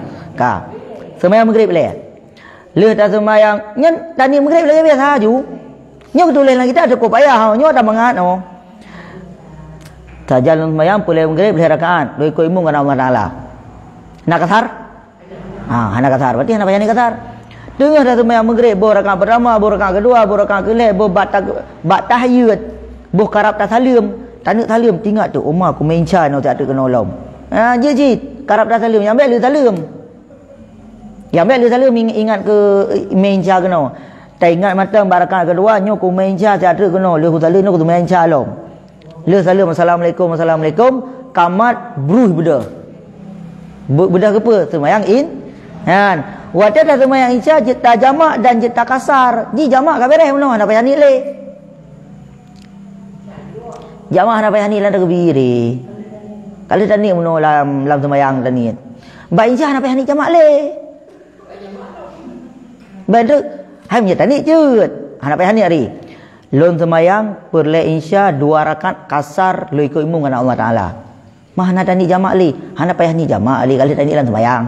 Sembahyang maghrib le. Le dah sembahyang. Nyen tani maghrib le biasa ju. Nyok tulis lagi kita cukup payah. Nyok tak mangat no. Saja lun sembahyang pulai maghrib 2 rakaat. Lo ikut imam kerana Allah Taala. Nak kasar? Hana kasar. Berarti hana payah ni kasar. Tengah dah sembahyang maghrib, bo rakaat pertama, bo rakaat kedua, bo rakaat kelih, bo bat tahiyyat, bo karab tasalim. Tanya salim tinggal tu. Umar aku main Isya no tak ada kena ulom. Je karab tasalim, yang ambil lu salim. Yang ambil lu salim ingat ke main Isya kena. Tak ingat mata rakaat kedua nyo ku main Isya tak ada kena. Lu salim no ku main Isya lom. Le salam assalamualaikum kamat bruh beda. Beda ke apa? Sembahyang Wadah dah sembahyang Isya jeta jamak dan jeta kasar. Ji jamak ka beres mano nak payah ni le. Jamak nak payah ni lan kebiri. Kalau tani mano lam sembahyang tani. Ba Isya nak payah ni jamak le. Betul. Hai punya tani cut. Nak payah ni hari. Lon sembahyang perle Isya 2 rakaat kasar lu ikut imam dengan Allah Taala. Mah nak tani jamak li. Nak payah ni jamak li kalau tani lan sembahyang.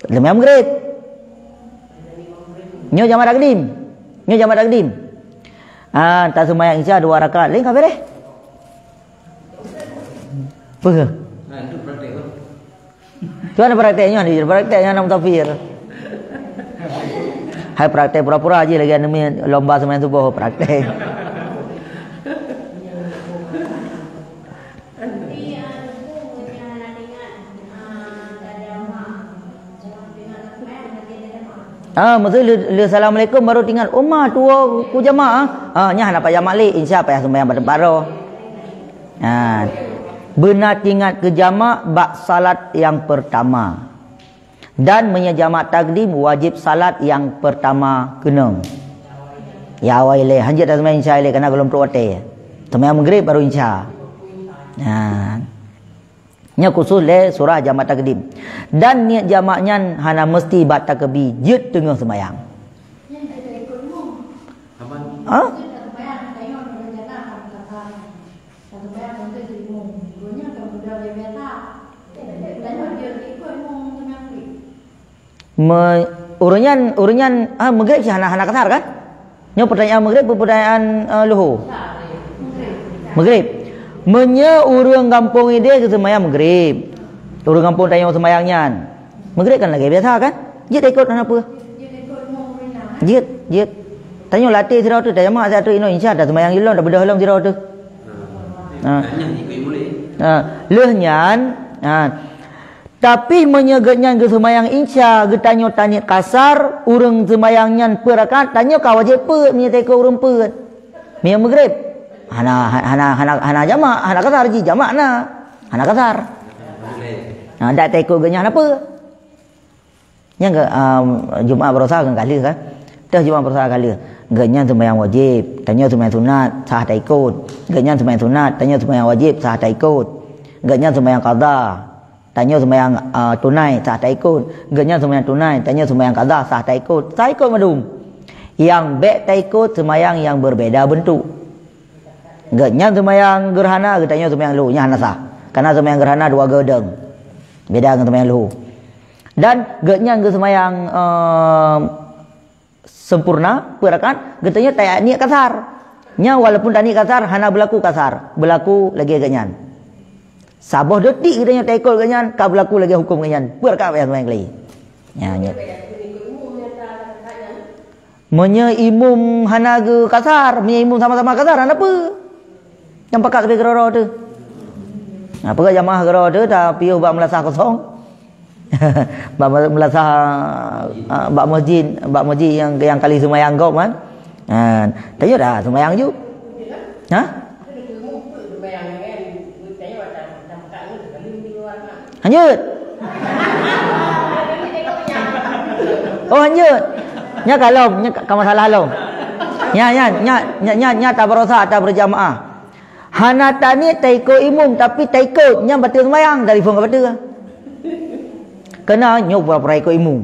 Sembahyang maghrib. Nyo jamak takdim. Nyo jamak takdim. Tak sembahyang Isya 2 rakaat. Lain ka beres. Apa? Itu praktek kan? Tu ada prakteknya ni, prakteknya nama tafsir. Hai praktek pura-pura aja lagi anu lomba sembahyang subuh praktek. Maksud le assalamualaikum baru tinggal umah tua ku jamaah. Nya nak payah malik insya payah sembahyang pada benar ingat ke jamak bak salat yang pertama. Dan menyejamak takdim wajib salat yang pertama kena. Ya waile hanjat dah sembahyang insya ile kena belum prote. Sembahyang maghrib baru insya. Nya khusus le surah jamak takdim. Dan niat jamaknya hana mesti bat takbir jut tengah sembahyang. Urunyan maghrib sih hana kasar kan? Nya pertanyaan maghrib pertanyaan luhur. Maghrib. Menya urang kampung ide ke sembahyang maghrib. Urang kampung tanya sembahyangnya. Maghrib kan lagi biasa kan? Jit ikut apa? Jit. Tanya latih sirau tu, tanya mak satu ino insya dah sembahyang ilon dah bedah long sirau tu. Lehnyan, tapi menyegetnya ke sembahyang insya, getanya tanya kasar, urang sembahyangnya perakat, tanya kau wajib pe, menyeteka urang pe. Mia maghrib. Hana jamak, hana kasar ji jamak na. Hana kasar. Dak teko genya apa? Nya ke Jumaat berosa kan kali kan. Dah Jumaat berosa kali. Genya sembahyang wajib, tanya sembahyang sunat, sah tak ikut. Genya sembahyang sunat, tanya sembahyang wajib, sah tak ikut. Genya sembahyang qada, tanya sembahyang tunai, sah tak ikut. Genya sembahyang tunai, tanya sembahyang qada, sah tak ikut. Sah ikut madum. Yang bek tak ikut sembahyang yang berbeza bentuk. Genya sembahyang gerhana, getanya sembahyang lu nya hana sah. Karena sembahyang gerhana 2 gedeng. Beda dengan sembahyang lu. Dan genya ke sembahyang sempurna perakat, getanya tak niat kasar. Nya walaupun tak niat kasar hana berlaku kasar, berlaku lagi genyan. Saboh detik getanya tak ikut genyan, ka berlaku lagi hukum genyan. Perakat payah sembahyang lagi. Nya Menya imum hana ge kasar, menya imum sama-sama kasar hana apa? Yang pakak ke geroro tu. Apa jamaah geroro tu dah piuh bak melasah kosong. Bak melasah bak masjid yang kali sembahyang gop kan. Tanya dah sembahyang ju. Hanyut. Oh hanyut. Nya kalau nya ka masalah lo. Nya tak berosa tak berjamaah. Hana tani tak ikut imum tapi tak ikut nya batal sembahyang dari fong ke batal. Kena nyok pura-pura ikut imum.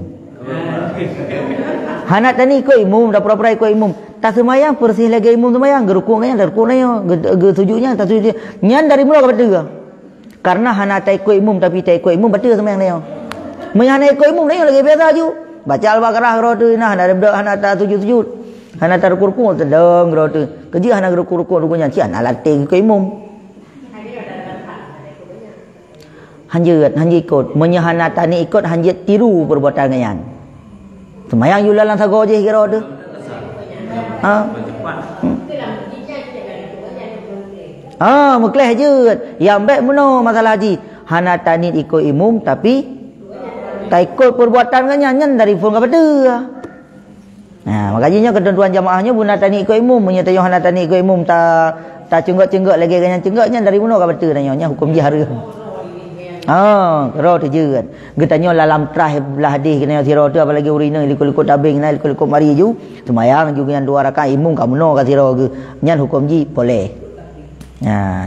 Hana tani ikut imum dah pura-pura ikut imum. Tak sembahyang persih lagi imum sembahyang gerukung nya gerukung nya sujudnya tak sujud. Nya dari mula ke batal. Karena hana tak ikut imum tapi tak ikut imum batal sembahyang dia. Menyana ikut imum dia lagi biasa ju. Baca Al-Baqarah rotu nah hana tak sujud. Hana tar kurku tedeng rotu. Keji hana kurku rukunya cian alateng ke imum. Hanjut ikut, menyahana tani ikut hanjut tiru perbuatan ngayan. Sembayang yulalan sago je kira tu. Mekleh hajut. Yang baik meno masalah haji. Hana tani ikut imum tapi tak ikut perbuatan ngayan dari fung kepada. Makanya ketentuan jamaahnya buna tani ikut imum, menyatakan hana tani ikut imum tak cenggak-cenggak lagi dengan cenggaknya dari mana ka betul tanya hukum jihar. Ro tu je kan. Getanya dalam trah belah hadis kena sira tu apalagi urina likut-likut tabing nah likut-likut mari ju. Semayang juga yang 2 rakaat imum kamu no ka sira ke. Nyan hukum ji boleh.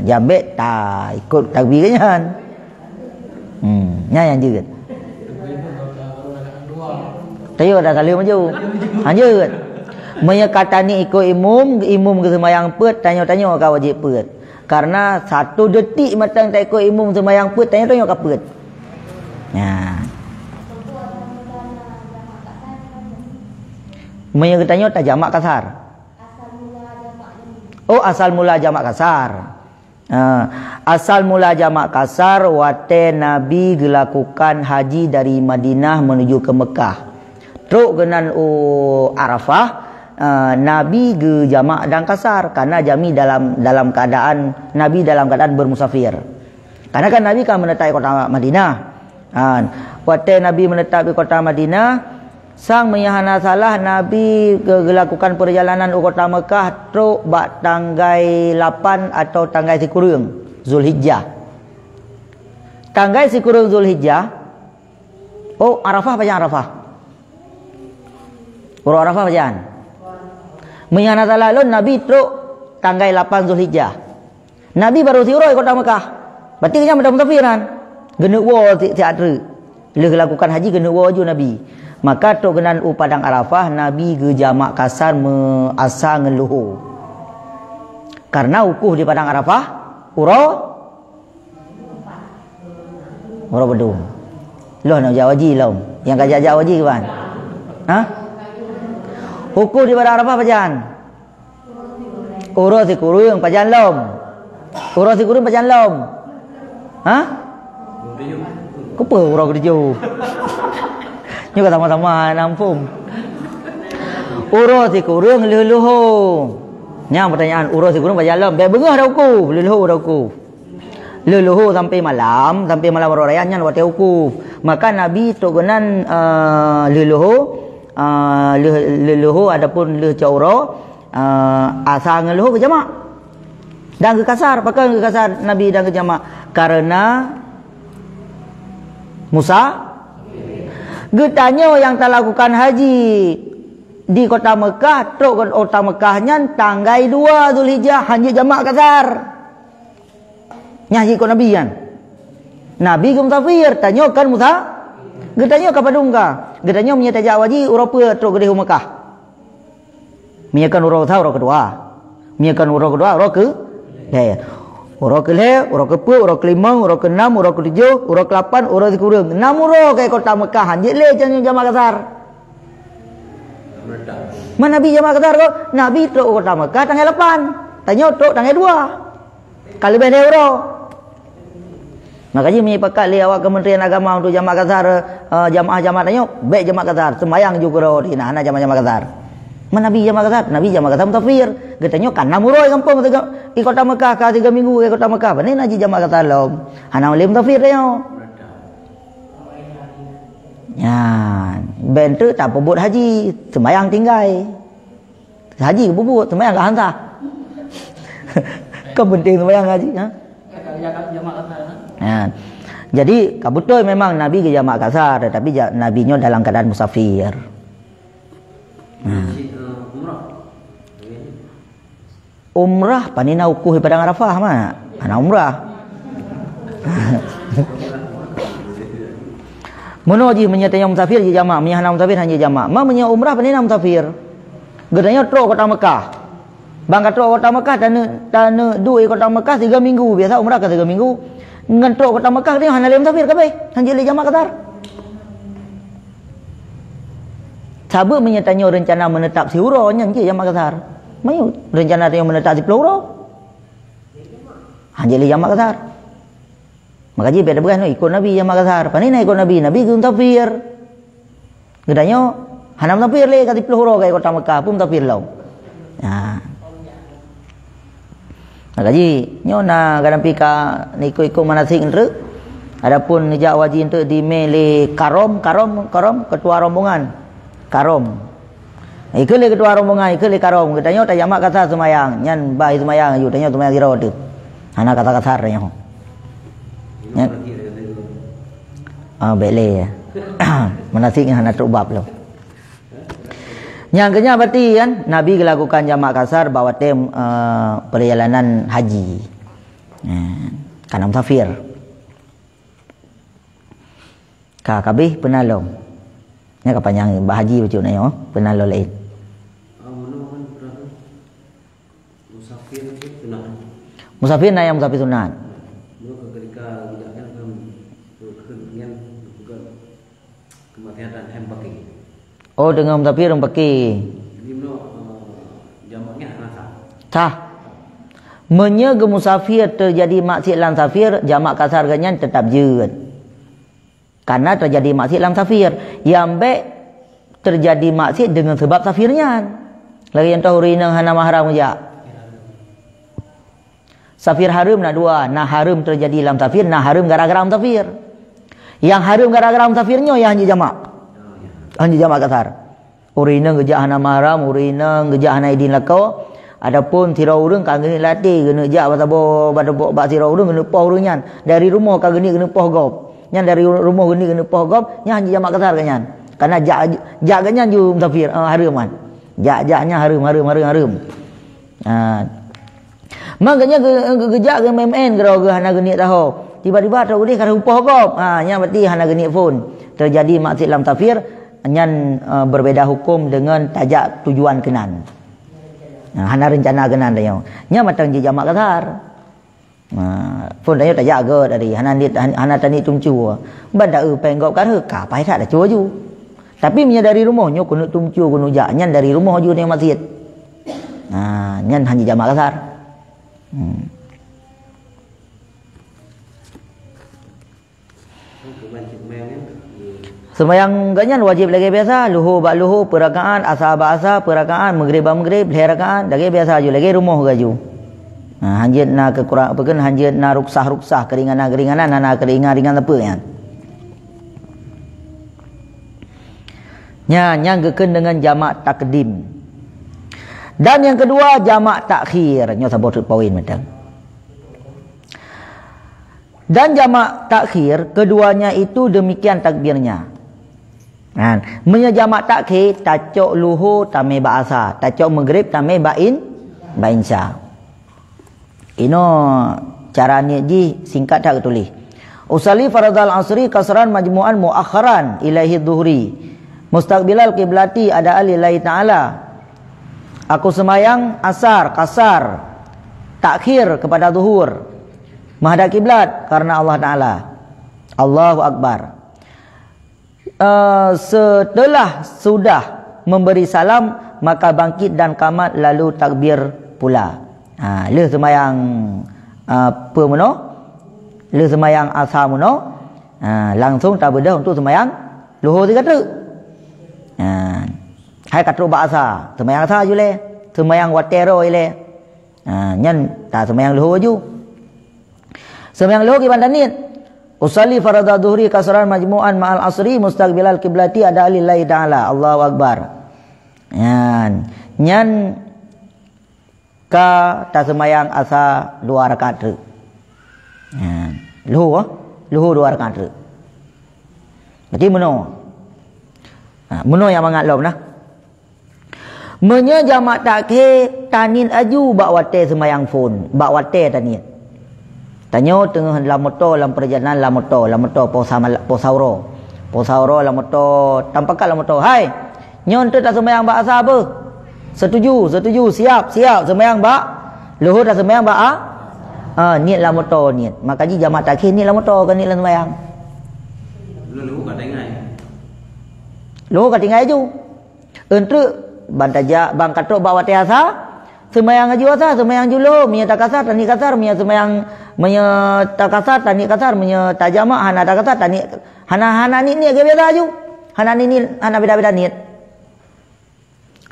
Jambek tak ikut takbir ke nyan. Nyan yang je kan. Tayo dah kali maju. Hanya kan. Menyekatan ni ikut imum ke semayang pet tanya-tanya ka wajib pet. Karena 1 detik matang tak ikut imum semayang pet tanya-tanya ka pet. Menyekatanya tak jamak kasar. Asal mula jamak kasar. Asal mula jamak kasar wate Nabi gelakukan haji dari Madinah menuju ke Mekah. Truk genan Arafah Nabi ge jamak dan kasar karena jami dalam keadaan Nabi dalam keadaan bermusafir. Karena kan Nabi kan menetap di kota Madinah. Waktu Nabi menetap di kota Madinah, sang menyahana salah Nabi gelakukan perjalanan ke kota Mekah truk bak tanggai 8 atau tanggai sikurung Zulhijjah. Tanggai sikurung Zulhijjah. Arafah pajan Arafah. Urut Arafah pajan. Menyana salah lon Nabi truk tanggai 8 Zulhijjah. Nabi baru siuroi kota Mekah. Berarti nya mudah musafiran. Genuk wo tiadre. Leh lakukan haji genuk wo ju Nabi. Maka truk genan padang Arafah Nabi ge jamak kasar asa ngeluhu. Karena ukuh di padang Arafah uro bedung. Loh nak jawab haji lom. Yang kajak jawab haji kawan. Hukum di padang Arafah pajan. Urus sikurung pajan lom. Urus sikurung pajan lom. Kupa urus kerja. Ni kata sama-sama nampung. Urus sikurung luluhu. Nya pertanyaan urus sikurung pajan lom. Be bengah dah uku, luluhu dah uku. Luluhu sampai malam raya nya wate uku. Maka Nabi tu genan luluhu leluhu adapun leh cauro asal ngeluhu ke jamak dan ke kasar. Pakai ke kasar Nabi dan ke jamak karena Musa getanya yang telah lakukan haji di kota Mekah truk kota Mekahnya tanggai 2 Zulhijjah hanya jamak kasar nyahi ko Nabi kan Nabi ke musafir tanyakan Musa getanya ke padungka getanya menyata jawaji Eropa truk gede Mekah menyakan urau tahu urau kedua menyakan urau kedua urau ke urau ke urau ke urau ke-5 urau ke-6 urau ke-7 urau ke-8 urau sikurung 6 urau ke kota Mekah hanya le jangan jamak kasar mana Nabi jamak kasar kau Nabi truk kota Mekah tanggal 8 tanya truk tanggal 2 kali benda urau. Makanya menyepakat li awak Kementerian Agama untuk jamak kasar jamaah-jamaah tanya baik jamak kasar sembayang juga ro di ana jamaah kasar. Mana Nabi jamak kasar? Nabi jamak kasar musafir. Getanyo kan 6 uroi kampung di kota Mekah ka 3 minggu ke kota Mekah. Bani naji jamak kasar lom. Hana oleh musafir tanya. Bentuk tak bubut haji sembayang tinggai. Haji bubut sembayang ka hantar. Kau penting sembayang haji jamak kasar. Jadi kabutul memang Nabi ke jamak kasar tetapi Nabinya dalam keadaan musafir. Umrah panina ukuh di padang Arafah mah. Ana umrah. Mono ji menyatanya musafir je jamak, menyahana musafir hanya jamak. Ma menya umrah panina musafir. Gedanya truk kota Mekah. Bang kata kota Mekah tanah duit kota Mekah 3 minggu. Biasa umrah ke 3 minggu. Ngantrok kota Mekah dia hanya lem musafir kabeh. Hanya le jamak kasar. Sahabat menyatanya rencana menetap si Uro nyan ke jamak kasar. Mayu rencana dia menetap di Pulau Uro. Hanya le jamak kasar. Maka ji beda began ikut Nabi jamak kasar. Pani naik ikut Nabi ke musafir. Gedanya hana musafir le ka di Pulau Uro ke kota Mekah pun musafir law. Makaji nyona kadang pika niko manasik entre adapun ngejak wajib untuk di mele karom ketua rombongan karom ikele ketua rombongan ikele karom katanya tak jamak kasar semayang nyan bai semayang ayu tanya semayang sira tu ana kata kasar nya Bele ya. Menasiknya hana terubab loh. Yang kenya berarti kan Nabi lakukan jamak kasar bawa tem perjalanan haji. Karena musafir. Ka kabeh penalong. Nya kapanjang bahaji bacu na yo, penalong lain. Musafir na yang musafir sunat. Oh dengan musafir yang pakai. Tah. Menye ke musafir terjadi maksiat dalam safir, jamak kasar ganyan tetap jeut. Karena terjadi maksiat dalam safir. Yang baik terjadi maksiat dengan sebab safirnya. Lagi yang tahu rinang hana mahram aja. Safir harum nak dua. Nah harum terjadi dalam safir, nah harum gara-gara safir. Yang harum gara-gara safirnya yang hanya jamak. Hanya jamak kasar. Urina gejak hana mahram, urina gejak hana idin lakau. Adapun tirau urang kang geni latih kena jak batabo bak tirau urang kena poh urangnya. Dari rumah kang geni kena poh gop. Nyan dari rumah geni kena poh gop, nya hanya jamak kasar kanyan. Karena jak ganyan ju musafir harum kan. Jak-jaknya harum. Makanya gejak ke memen gerau ke hana geni tahu. Tiba-tiba tahu dia kada poh gop. Nya berarti hana geni pun terjadi maksiat dalam safir. Nyan berbeda hukum dengan tajak tujuan kenan. Hana rencana kenan dia. Nya matang je jamak kasar. Pun dia tak jaga dari hana tani tumcu. Banda penggop kan ka pai tak ada cuju. Tapi dari rumahnya kena tumcu kena jak nyan dari rumah ju ni masjid. Nyan hanya jamak kasar. Sembahyang ganyan wajib lagi biasa, luhur bak luhur perakaan, asar bak asar perakaan, maghrib bak maghrib perakaan, lagi biasa aju lagi rumah gaju. Hanjit na kekurang apa kan hanjit na ruksah keringanan na keringan apa kan. Yang keken dengan jamak takdim. Dan yang kedua jamak takhir. Nyo sabot poin macam. Dan jamak takhir keduanya itu demikian takbirnya. Menya jamak takhir tacok luhur tame ba asar, tacok maghrib tame ba insya. Ino cara ni ji singkat tak tulis. Usalli faradhal asri kasran majmu'an muakharan ilaihi dhuhri. Mustaqbilal qiblati ada lillahi ta'ala. Aku semayang asar kasar takhir kepada zuhur menghadap kiblat karena Allah Taala. Allahu Akbar. Setelah sudah memberi salam maka bangkit dan qamat lalu takbir pula. Le semayang apa mono? Le semayang asar mono? Langsung tak beda untuk semayang luhur 3 kata. Hai kata ba asar, semayang asar je le. Semayang watero je le. Nyan tak semayang luhur ju. Semayang luhur ki bandanit. Usalli faradha dhuhri kasran majmu'an ma'al asri mustaqbilal qiblati ada lillahi ta'ala. Allahu Akbar. Nyan ka tak semayang asar 2 rakaat. Luhur 2 rakaat. Berarti meno. Meno yang mengaklom nah. Menya jamak takhir tanin aju bak wate semayang phone, bak wate tanin. Tanyo tengah dalam motor dalam perjalanan dalam motor posauro dalam motor tampakan dalam motor. Hai, nyon tu tak semayang bak asar apa? Setuju, siap semayang bak luhur tak semayang bak niat dalam motor niat. Maka ji jamak takhir niat dalam motor kan niat dalam semayang. Luhur kat tengai. Luhur kat tengai ju. Untuk bantaja bang katok bawa tiasa semayang aju asar semayang juluh minya takasar tani kasar minya semayang minya takasar tani kasar minya tajama hana takasar tani hana ni ge biasa aju hana ni hana beda-beda niat.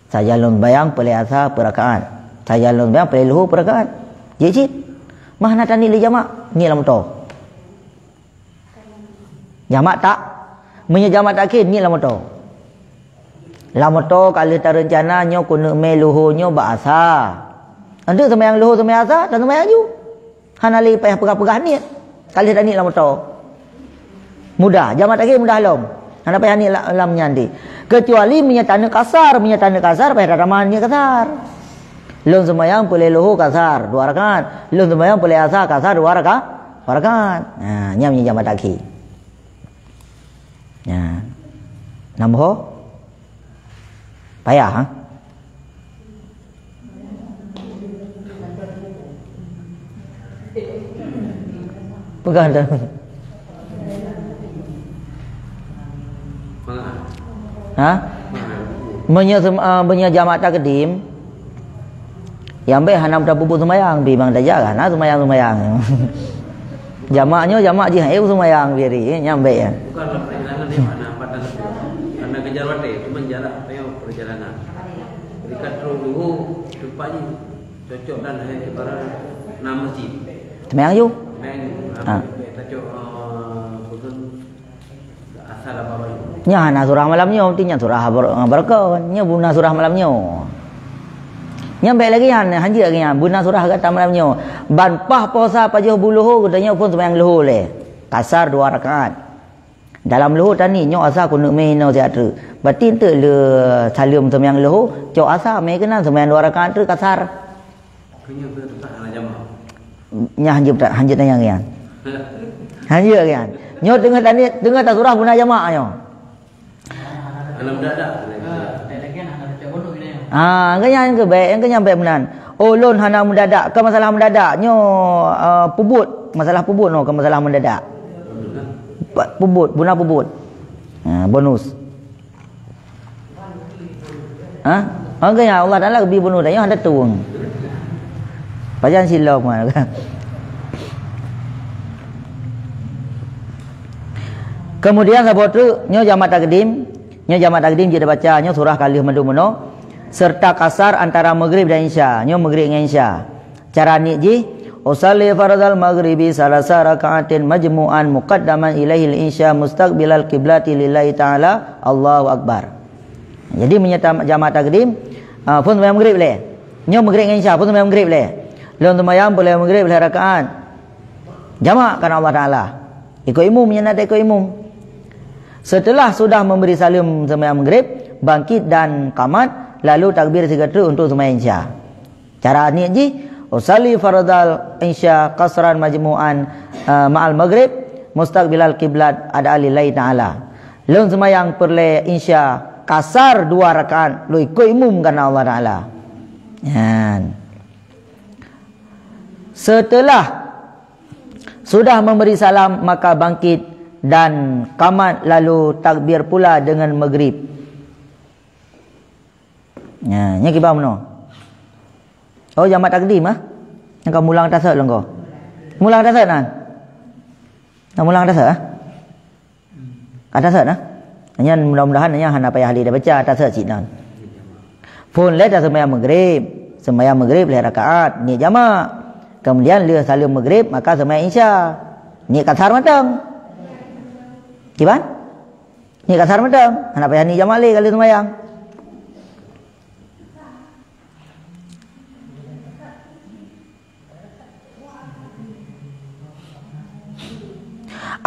Saya lon bayang pele asar perakaan, saya lon bayang pele luhur perakaan. Jicit mah hana tani li jama ni lam to jamak tak minya jamak takhir ni lam to. Lama to kalau tak rencana nyo kena meluhur nyo ba asar. Anda semayang luhur semayang asar dan semayang ju. Hana li payah pegah-pegah niat. Kalau tak niat lama to. Mudah. Jamak takhir mudah lom. Hana payah ni lam nyandi. Kecuali menyatana kasar payah ramahannya kasar. Lom semayang boleh luhur kasar 2 rakaat. Lom semayang boleh asar kasar 2 rakaat. Nya punya jamak takhir. Ya. Nambah payah ha? Pegang dah. Ha? Punya jamak takdim yang baik hana dah pupuk semayang bi bang dajak kan semayang jamaknya jamak je semayang biri nyampe ya. Bukan perjalanan di mana pada karena kejar wate cuma jarak perjalanan. Dekat dulu tempatnya cocok dan hanya para nama masjid. Semayang ju. Cocok asal apa nya hana surah malamnya pentingnya surah barakah nya buna surah malamnya. Nyampe lagi hanji lagi buna surah kata malamnya. Ban pah puasa pajah buluh katanya pun semayang luhur le. Kasar 2 rakaat. Dalam luhur tani nyo asa ku nak main no siatu. Berarti ente le salim semayang luhur, cok asa mai kena semayang 2 rakaat tu kasar. Kenya tu tak ada jamak. Nya hanji tanya kian. Hanji kian. Nyo dengar tak surah buna jamak nyo. Alam dadak. Kanya ke baik, yang kanya baik benan. Oh lon hana mendadak ke masalah mendadak nyo pubut, masalah pubut no ke masalah mendadak. Pubut, buna pubut. Bonus. Kanya Allah Taala lebih bonus dah yang ada tuang. Pajan silap mana kan. Kemudian sebab tu nyo jamak takdim kita baca nyo surah Kalih Madu Meno serta kasar antara maghrib dan isya. Nyo maghrib dengan isya. Cara ni ji usalli faradal maghribi salasa rakaatin majmu'an muqaddaman ilaihil isya mustaqbilal qiblati lillahi ta'ala Allahu akbar. Jadi menyata jamak takdim pun sembahyang maghrib le. Nyo maghrib dengan isya pun sembahyang maghrib le. Lalu sembahyang boleh maghrib boleh rakaat. Jamak kan Allah Taala. Ikut imam menyata ikut imam. Setelah sudah memberi salim sembahyang maghrib, bangkit dan qamat, lalu takbir 3 kali untuk sembahyang isya. Cara ni ji, usalli faradal isya qasran majmu'an ma'al maghrib mustaqbilal qiblat ada lillahi ta'ala. Lalu sembahyang perle isya kasar 2 rakaat, lu ikut imam karena Allah Taala. Setelah sudah memberi salam maka bangkit dan qamat lalu takbir pula dengan maghrib. Nya kibah mano. Oh jamak takdim yang kau mulang tasat lang ko. Mulang tasat nan. Mulang tasat tasat Hanya mudah-mudahan hanya hana payah ahli dah baca tasat cik nan. Pun le dah sembahyang maghrib le rakaat ni jamak. Kemudian le salim maghrib maka sembahyang isya. Ni kasar matang. Kiban? Ni kasar matang. Hana payah ni jamak le kali sembahyang.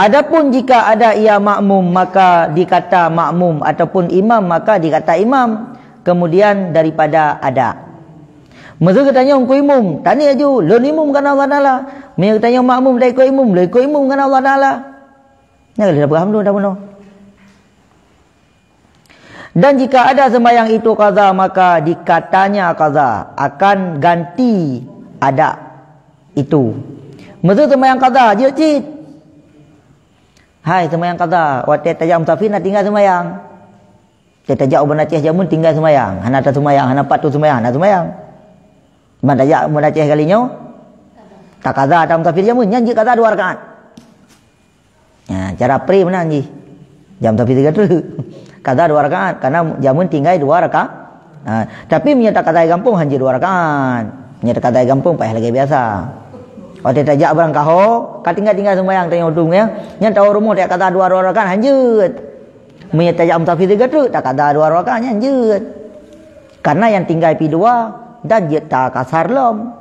Adapun jika ada ia makmum maka dikata makmum ataupun imam maka dikata imam. Kemudian daripada ada. Masa katanya engkau imam, tanya aju, lon imam kan Allah Taala. Mereka katanya makmum dah ikut imam kan Allah Taala. Ni kalau dah faham tu dah benar. Dan jika ada sembahyang itu qaza maka dikatanya qaza akan ganti ada itu. Masa sembahyang qaza je cik. Hai sembahyang qaza, waktu tajam musafir nak tinggal sembahyang. Tajak ubanacis jamun tinggal sembahyang. Hana tak sembahyang, hana patu sembahyang, hana sembahyang. Man tajak ubanacis kalinya tak qaza tak musafir jamun nyanyi qaza 2 rakaat. Cara pri mana nyanyi? Jam musafir 3 tu. Qaza 2 rakaat karena jamun tinggal 2 rakaat. Tapi menyata qaza gampung hanya 2 rakaat. Menyata qaza gampung payah lagi biasa. Waktu tajak barang kaho, tinggal sembahyang tengok udung ya. Yang tahu rumah dia kata 2 rakaat hanjut. Punya tajak musafir 3 tu tak kata 2 rakaat hanjut. Karena yang tinggal pi 2 dan dia tak kasar lom.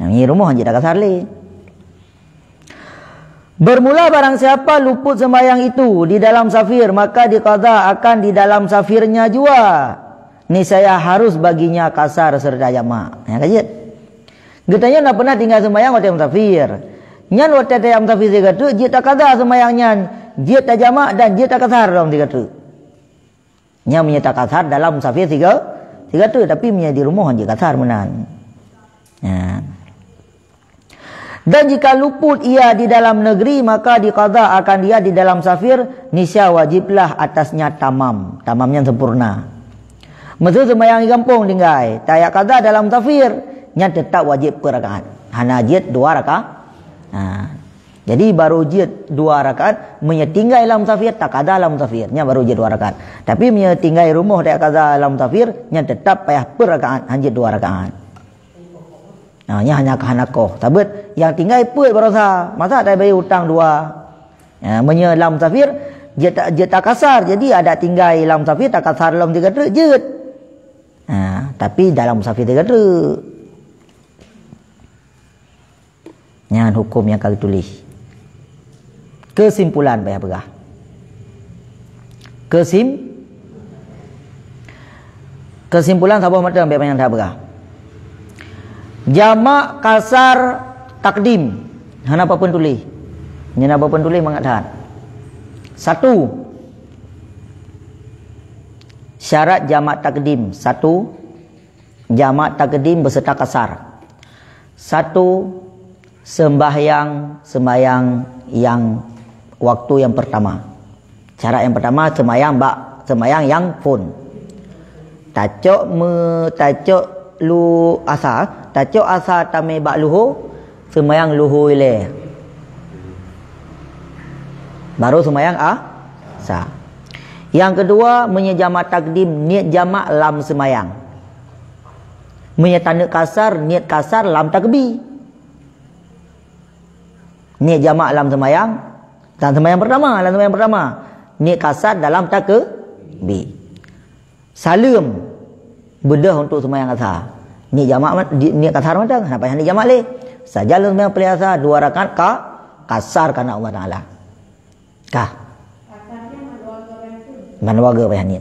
Yang rumah hanjut tak kasar le. Bermula barang siapa luput sembahyang itu di dalam safir, maka diqadha akan di dalam safirnya jua. Niscaya harus baginya kasar serta jamak. Ya kajian. Getanya nak pernah tinggal sembahyang waktu safir. Nyan waktu yang safir tiga tu, dia tak qadha sembahyangnya, dia tak jamak dan dia tak kasar dalam tiga tu. Nyan menyata kasar dalam safir tiga tu, tapi menyata di rumah dia kasar menan. Ya. Dan jika luput ia di dalam negeri, maka diqadha akan dia di dalam safir, nisya wajiblah atasnya tamam. Tamamnya sempurna. Maksud sembahyang di kampung tinggal, tak qadha dalam safir, nya tetap wajib per rakaat. Hana jid 2 rakaat. Jadi baru jid 2 rakaat, menyetinggal dalam safir, tak qadha dalam safir, nya baru jid 2 rakaat. Tapi menyetinggal rumah tak qadha dalam safir, nya tetap payah per rakaat, hanya 2 rakaat. Nya hanya kahanakoh. Tabut yang tinggal put berosa. Masa tak bayar hutang 2. Menyelam safir dia tak kasar. Jadi ada tinggal dalam safir tak kasar dalam 3 truk jet. Tapi dalam safir 3 truk. Nya hukum yang kami tulis. Kesimpulan payah begah. Kesimpulan sahabat macam yang dah begah. Jamak kasar takdim. Hana apa pun tulis. Nyana apa pun tulis mengatakan. 1. Syarat jamak takdim. 1. Jamak takdim beserta kasar. 1. Sembahyang yang waktu yang pertama. Syarat yang pertama sembahyang yang pun. Tacok lu asa, tacok asa tame bak luhu, sembahyang luhu ile. Baru sembahyang asa. Yang kedua, menyejamak takdim, niat jamak lam sembahyang. Menyetanda kasar, niat kasar lam takbir. Niat jamak lam sembahyang dan sembahyang pertama, niat kasar dalam takbir. Salam bedah untuk sembahyang asar. Ni jamak ni kasar macam apa yang ni jamak le? Saja lu sembahyang asar 2 rakaat kasar karena Allah Taala. Kah? Manwaga payah ni.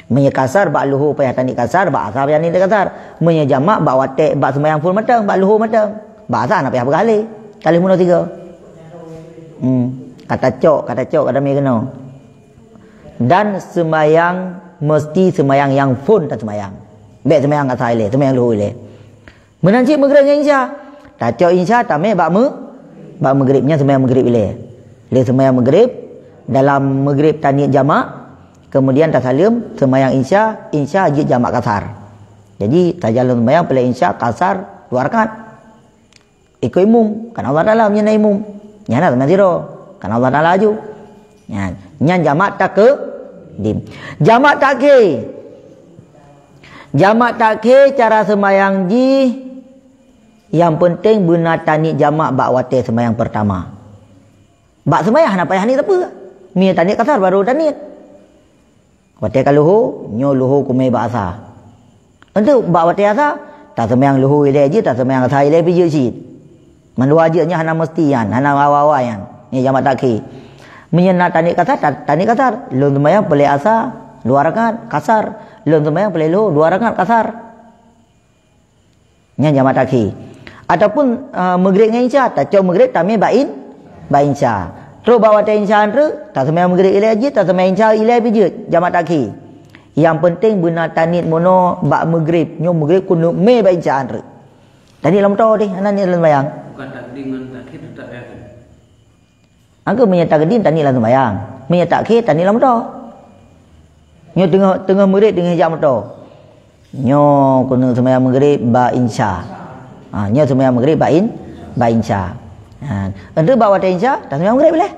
Menye kasar bak luhu payah tani kasar, bak asar payah ni kasar. Menye jamak bak watek bak sembahyang full macam, bak luhu macam. Bak asar nak payah berkali. Kali mula 3. Kata cok kata mi kena. Dan sembahyang mesti sembahyang yang full tak sembahyang. Baik sembahyang asar ile, sembahyang luhur ile. Menanci maghrib dengan isya. Tacok isya tamai bak maghribnya sembahyang maghrib ile. Le sembahyang maghrib, dalam maghrib taniyat jamak, kemudian tasalim sembahyang isya jid jamak kasar. Jadi tajalun sembahyang pada isya kasar 2 rakaat. Ikut imum, kan Allah Taala menyana imum. Nyana sembahyang zero, kan Allah Taala aju. Nyan jamak tak ke dim. Jamak tak ke. Jamak takhir cara sembahyang ji, yang penting benar tanit jamak bak watir sembahyang pertama. Bak sembahyang nak payah ni tak apa. Mi tanit kasar baru tanit. Watir ka luhur, nyo luhur kumai bak asar. Untuk bak watir asar, tak sembahyang luhur ile je, tak sembahyang asar ile pi je sit. Mandua je nya hana mestian, hana awal-awal yang. Ni jamak takhir. Menyena tanit kasar, lun sembahyang pelai asar 2 rakaat kasar. Lun sembahyang pelelu 2 rakaat kasar. Nya jamak takhir. Ataupun maghrib dengan isya, tacok maghrib tamai bain isya. Terus bawa ta isya tu, tak sembahyang maghrib ile je, tak sembahyang isya ile je, jamak takhir. Yang penting benar tanit mono bak maghrib, nyo maghrib kunu me bain isya tu. Tadi lam tahu deh, anak ni sembahyang. Bukan takdim dengan takhir tak yakin. Angka menyatakan takdim tanit lam sembahyang. Menyatakan takhir tanit lam tahu. Nyo tengah maghrib dengan jam tu. Nyo kena sembahyang maghrib ba insya. Nyo sembahyang maghrib ba insya. Ente bawa ta insya, tak sembahyang maghrib boleh.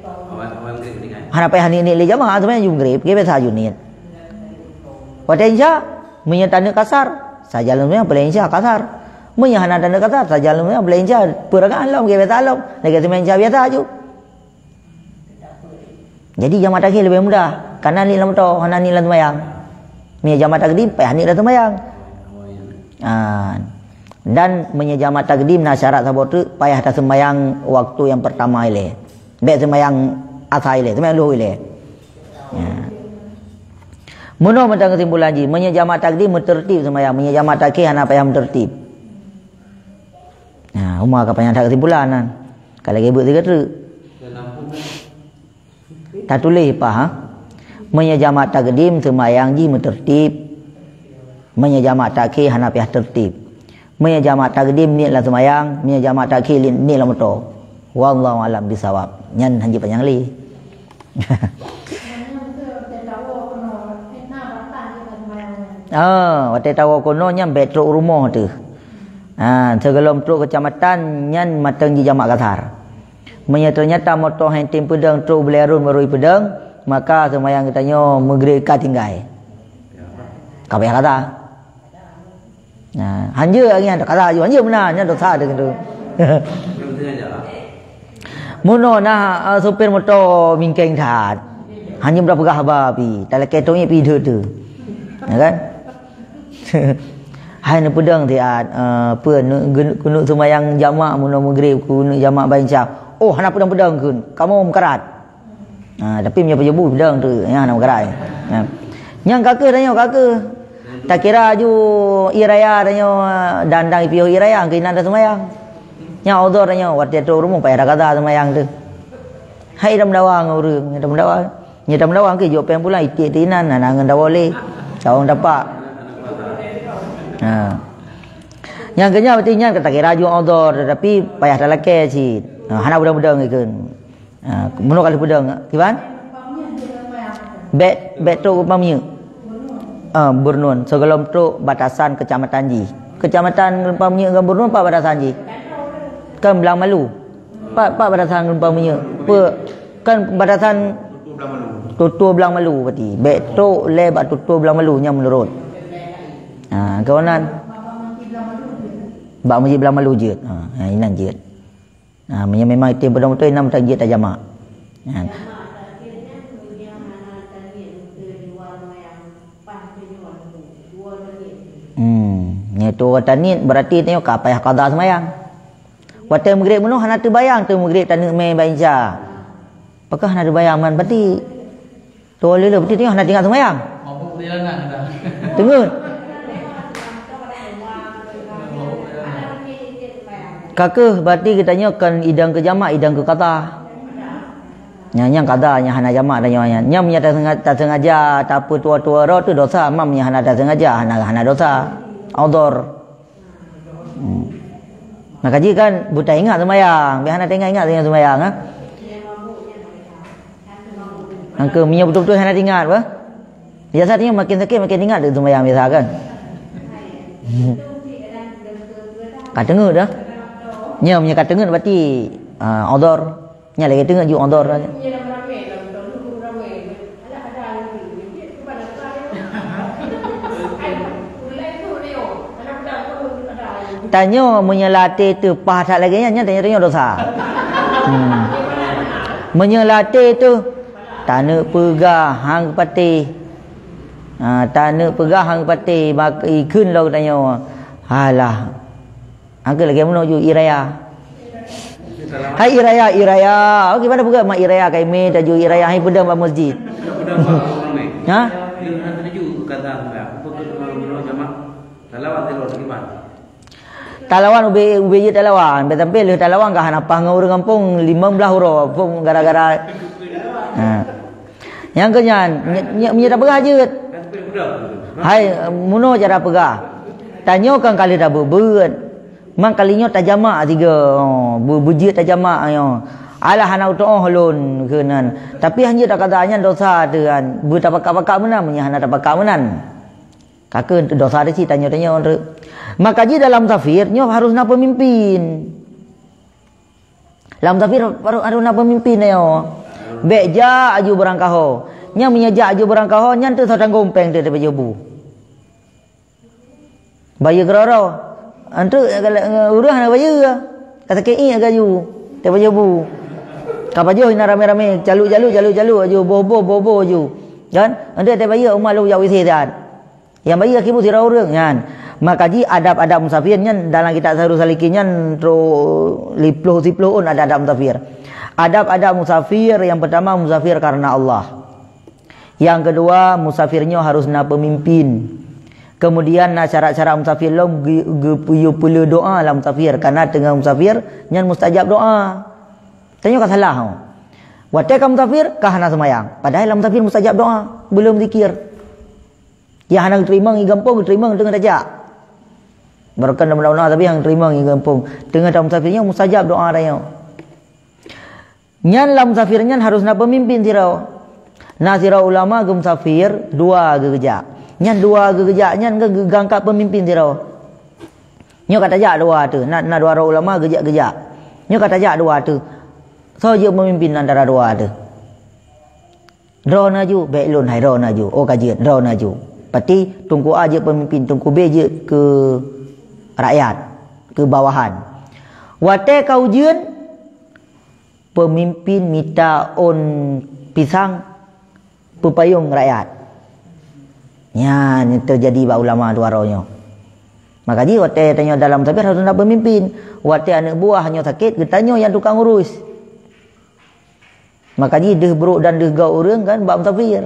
Awal maghrib dengan. Hana payah ni le jamaah sembahyang maghrib, ke biasa junit. Wa ta insya menyatanda kasar, sajalan sembahyang boleh insya kasar. Menyahana tanda kasar, sajalan sembahyang boleh insya peragaan alam ke biasa alam. Lagi sembahyang insya biasa aju. Jadi jamak takhir lebih mudah. Karena ni lam tau, hana ni lam sembahyang. Ni jamak takdim, payah ni lam sembahyang. Dan menyejamak takdim nah syarat sabot tu payah tak sembahyang waktu yang pertama ile. Baik sembahyang asar ile, sembahyang luhur ile. Ya. Muno mentang kesimpulan ji, menyejamak takdim mentertib sembahyang, menyejamak takhir hana payah mentertib. Nah, umar ka payah tak kesimpulan kan. Kalau gebut tiga tu. Tak tulis apa ha? Menyejamak takdim sembahyang ji mentertib. Menyejamak takhir hana payah tertib. Menyejamak takdim ni lah sembahyang, menyejamak takhir ni lah motor. Wallahu alam bisawab. Nyan hanji panjang li. Waktu tahu kono nyam betruk rumah tu. Sebelum truk kecamatan nyan matang di jamak kasar. Ternyata motor hentim pedang truk belerun merui pedang, maka sembahyang katanya maghrib ka tinggal. Ka payah kata. Hanja lagi ada kata ju hanja benar nya dosa dengan tu. Muno nah sopir motor mingkeng that. Hanya berapa gah babi, tak lek ketongnya pi tu. Ya kan? Hai na pedang ti pun kunu sembahyang jamak muno maghrib kunu jamak bancah. Oh hana pedang-pedang kun. Kamu mekarat. Tapi punya pejebu pedang tu yang hana mekarat. Yang kakak tanya kakak. Tak kira ju iraya tanya dandang ipiu iraya ke nanda sembahyang. Nya odor tanya waktu tu rumah payah kata sembahyang tu. Hai dam dawang urang, dam dawang. Nya dam dawang ke jo peng pulang itik tinan nangan dawole. Cawang dapat. Yang kenya berarti kata kira ju odor tetapi payah tak lake si. Hana pedang-pedang ikun. Muno kali pedang. Kiban? Bet tu upamnya. Burnun sebelum tu batasan kecamatan ji. Kecamatan Lempamnya dengan Burnun apa batasan ji? Kan Belang Malu. Pak batasan Lempamnya. Kan batasan Tutur Belang Malu berarti. Betul lebat Tutur Belang Malu nya menurut. Kawanan. Bak Masjid Belang Malu je. Inan je. Memang itu betul-betul enam tak je tak jamak. Itu tanit berarti tengok ka payah qada sembahyang. Waktu maghrib menuh hana terbayang tu maghrib tanit mai baca. Apakah hana terbayang man berarti tu lele berarti tengok hana tinggal sembahyang. Mampu perjalanan dah. Tunggu. Kakak berarti katanya kan idang ke jamak idang ke qada. Yang qada nya hana jamak dan nya menyata tak sengaja tak apa tua-tua ro tu dosa, mam nya hana tak sengaja hana dosa. Outdoor. Maka jika kan buta ingat sembahyang, biar nak ingat dengan sembahyang Angka minyak betul-betul hana ingat apa? Biasanya makin sakit makin ingat dengan sembahyang biasa kan. Kat tengah dah. Nya punya kat tengah berarti outdoor. Nya lagi tengah ju outdoor aja. Tanya menyelati tu pah tak lagi nya tanya dosa. Menyelati tu tanah pegah hang pati. Tanah pegah hang pati mak ikun lo tanya. Halah. Angka lagi menuju iraya. Hai iraya. Okey mana pegah mak iraya kai me taju iraya hai pedang ba masjid. Ha? Taju kata apa menurut jamak. Talawat telo kiban. Talawan ube je talawan, betampe le talawan ka hana pang urang kampung 15 huruf pun gara-gara. Yang kenyan nya dah pegah je. Hai muno cara pegah. Tanyakan kali dah bebeut. Mang kalinya tak jamak tiga. Bujit tak jamak yo. Alah hana utoh lun kenan. Tapi hanya dak katanya dosa tu kan. Bu tak pakak-pakak menan nya hana tak pakak menan. Kakak dosa dia sih tanya-tanya orang. Maka ji dalam musafirnya harus nak pemimpin. Dalam musafir harus nak pemimpin yo. Beja aju berangkaho. Nya menyajak aju berangkaho nya tu sadang gompeng tu depa jebu. Bayar geroro. Antu urang nak bayar. Kata kei agaju. Depa jebu. Kapajo ina rame-rame jalu aju bobo aju. Kan? Ande depa bayar umat lu jauh isi dan. Yang bayar kibu sira urang kan. Maka ji adab-adab musafir nyan dalam kitab Syahrul Salikin nyan tro lipluh-lipluh ada adab musafir. Adab-adab musafir yang pertama musafir karena Allah. Yang kedua musafirnya harus na pemimpin. Kemudian na syarat-syarat musafir lom perlu doa lah musafir karena tengah musafir nyan mustajab doa. Tanya kah salah ho. Watai ka musafir kah hana semayang. Padahal lah musafir mustajab doa, belum zikir. Ya hana terima ngi gampung, terima tengah tajak. Barakan dalam doa tapi yang terima ngi gampung. Tengah dalam musafirnya mustajab doa dia. Nyan lah musafir nyan harus na pemimpin tirau. Nasirah ulama ke musafir dua geja. Nyan dua geja nyan ke gangkat pemimpin tirau. Nyo kata jak dua tu. Na dua ulama geja-geja. Nyo kata jak dua tu. So je pemimpin antara dua tu. Draw naju belon hai draw naju. Oh kajian draw naju. Pati tungku A je pemimpin, tungku B je ke rakyat, ke bawahan. Wate kau jian pemimpin minta on pisang pepayung rakyat. Ya, ini terjadi bak ulama dua rohnya. Maka dia waktu tanya dalam tabir harus nak pemimpin. Waktu anak buahnya sakit, dia tanya yang tukang urus. Maka dia deh bro dan deh gau orang kan bak musafir.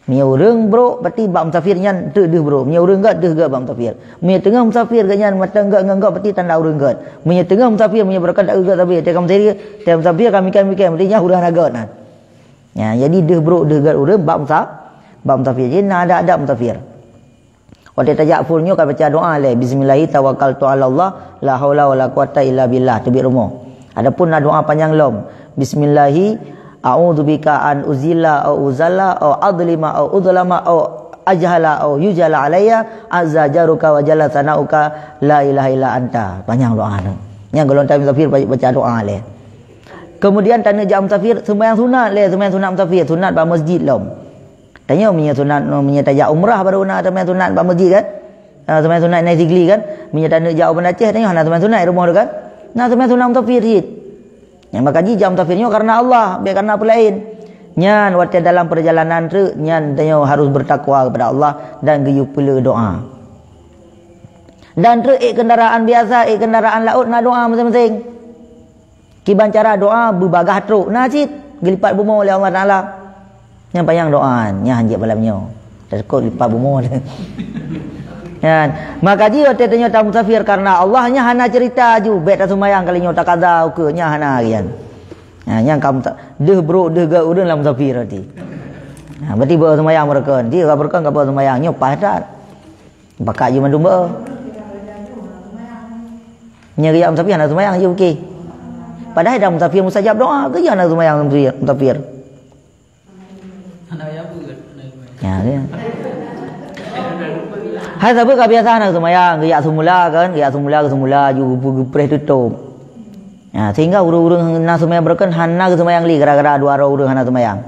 Mia orang bro, berarti bak musafirnya deh bro. Mia orang gat deh gat bak musafir. Mia tengah musafir ganyan mata enggak berarti tanda orang gat. Mia tengah musafir mia berkat dak gat tapi tekam seri, tekam musafir kami berarti nya urang agat nah. Ya, jadi deh bro deh gat orang bab musafir. Jadi nak ada musafir. Waktu tajak fullnya kan baca doa le bismillahi tawakkaltu ala Allah la haula wala quwata illa billah tebik rumah. Adapun nak doa panjang lom bismillahi a'udzubika an uzilla au uzalla au adlima au udlama au ajhala au yujala alayya azza jaruka wa jalla sanauka la ilaha illa anta. Panjang doa tu. Yang golongan time musafir baca doa le. Kemudian tanya jam musafir sembahyang sunat le, sembahyang sunat musafir, sunat ba masjid lom. Tanya punya sunat punya tajak umrah baru nak sembahyang sunat ba masjid kan? Sembahyang sunat naik sigli kan? Punya tanya jauh Banda Aceh tanya nak sembahyang sunat rumah tu kan? Nak sembahyang sunat musafir hit. Yang maka ji jam musafirnya karena Allah, bukan karena apa lain. Nyan waktu dalam perjalanan tu nyan tanya harus bertakwa kepada Allah dan geyu pula doa. Dan tu kendaraan biasa, kendaraan laut nak doa masing-masing. Kiban cara doa berbagah truk najid gelipat bumi oleh Allah Taala. Yang panjang doa nya hanjit malamnya. Takut lipat bumi dia. Kan? Maka dia tanya tamu musafir karena Allahnya hana cerita ju bet sumayang kali nyo takada ke nya hana kian. Ha yang kamu deh bro deh ga urang lah musafir tadi. Ha berarti ber sumayang mereka. Dia ga berkan ka sumayang nyo padat. Bakak ju mandum ba. Nya riak musafir hana sumayang je okey. Padahal dah musafir mustajab doa ke ya nak sembahyang musafir. Ana ya bu. Ya dia. Hai sahabat kebiasaan nak sembahyang riak semula kan, riak semula ke semula ju preh tutup. Ya sehingga urang-urang nak sembahyang berkan hana ke sembahyang li gara-gara dua orang urang hana sembahyang.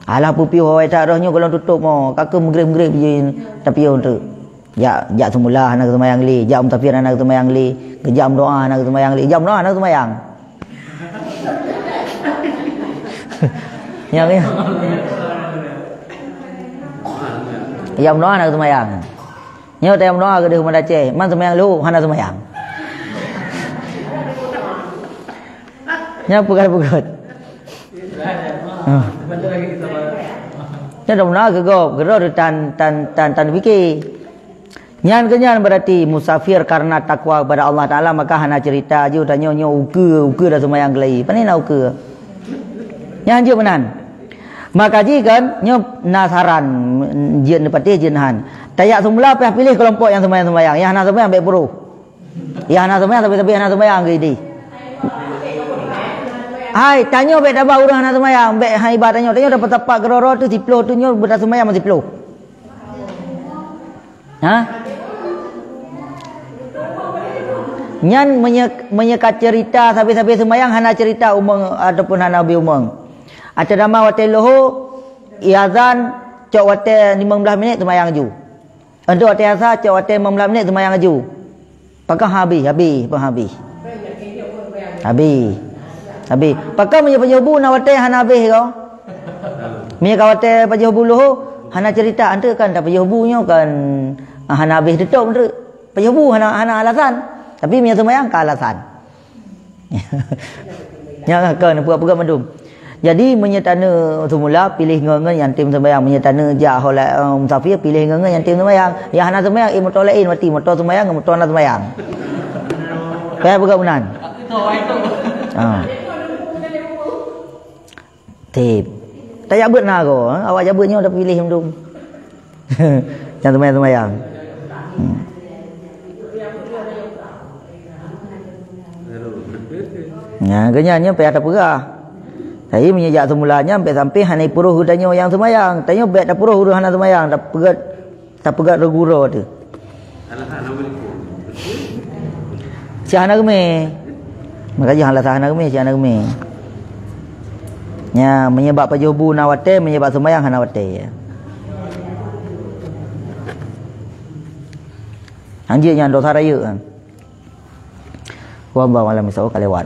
Alah pupi hawai tak rohnya kalau tutup mo kak menggrep-grep je tapi tu. Ya semula hana ke sembahyang li, jam musafir hana ke sembahyang li, jam doa hana ke sembahyang li, jam doa hana ke sembahyang. Yang ni. Yang doa nak sembahyang. Nyo tem doa ke Banda Aceh, man sembahyang lu hana sembahyang. Nya pukat-pukat. Nya doa ke go, gero tan fikir. Nyan kenyan berarti musafir karena takwa kepada Allah Taala maka hana cerita je tanya nyo uke dah sembahyang kelai. Pani nak uke. Nyan je menan. Maka ji kan nyo nasaran jin pati jinhan. Tayak semula pih pilih kelompok yang sembahyang. Yang hana sembahyang baik buruh. Yang hana sembahyang tapi hana sembahyang ke ini. Hai tanya baik dah urang hana sembahyang, baik hai ibadah tanya dapat tepat geroro tu diploh tu nyo berdas sembahyang masih diploh. Ha? Nyan menyekat cerita sampai-sampai sembahyang hana cerita umang ataupun hana bi umang. Ada nama waktu loho iazan cok waktu 15 minit sembahyang ju. Untuk waktu asar cok waktu 15 minit sembahyang ju. Pakai habis. Pakai punya penjubu nak waktu hana habis kau. Punya kau waktu penjubu loho hana cerita anda kan tak penjubunya kan Hana habis tutup tu. Penyebu hana alasan. Tapi punya sembahyang ke alasan. Yang kan pura-pura madum. Jadi menyetana semula pilih ngengen yang tim sembahyang, menyetana ja holai musafir pilih ngengen yang tim sembahyang. Yang hana sembahyang motor lain mati, motor sembahyang motor hana sembahyang. Kayak bergaunan. Tip. Tak jabut nak ko. Awak jabutnya dah pilih madum. Yang sembahyang. Ya, kenyanya pe ada perah. Saya menyejak semulanya sampai hanai puruh tanya yang sembahyang. Tanya bet dah puruh hana sembahyang, dah pegat regura tu. Si hana geme. Makanya halah hana geme, si hana geme. Ya, menyebab pajubu nawate, menyebab sembahyang hana wate. Anjir yang dosa raya kan. Wallahu a'lam bishawab kalewat.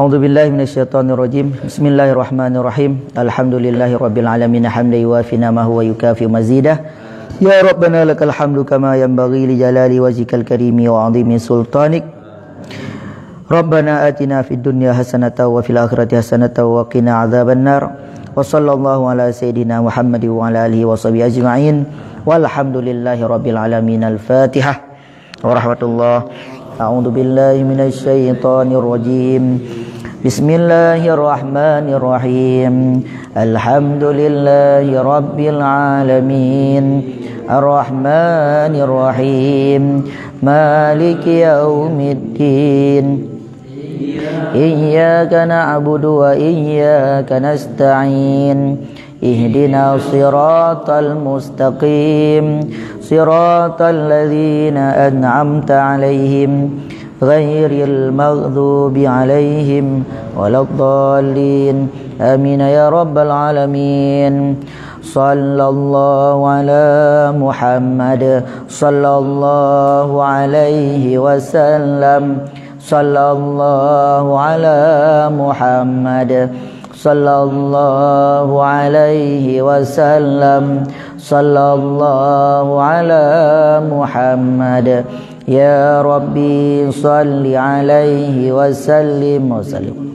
A'udzubillahi minasyaitonirrajim. Bismillahirrahmanirrahim. Alhamdulillahirabbil alamin hamdan yuwafi'u ma huwa yukafi mazidah. Ya Rabbana lakal hamdu kama yanbaghi li jalali wajhikal karimi wa 'azimi sultanik. Rabbana atina fid dunya hasanatan wa fil akhirati hasanatan wa qina adzabannar. Wa sallallahu ala sayidina Muhammad wa ala alihi wa sahbihi ajma'in. Walhamdulillahirabbil alamin. Al-Fatihah. Warahmatullah. A'udzu billahi minasy syaithanir rajim. Bismillahirrahmanirrahim. Alhamdulillahi rabbil alamin. Arrahmanir rahim. Maliki yaumiddin. Iyyaka na'budu wa iyyaka nasta'in. Ihdina siratal mustaqim. Siratal ladzina an'amta 'alaihim ghairil maghdubi 'alaihim waladdallin. Amin ya rabbal alamin. Sallallahu ala Muhammad sallallahu alaihi wasallam. Sallallahu ala Muhammad sallallahu alaihi wasallam. Sallallahu ala Muhammad. Ya Rabbi salli alaihi wasallim wa sallim.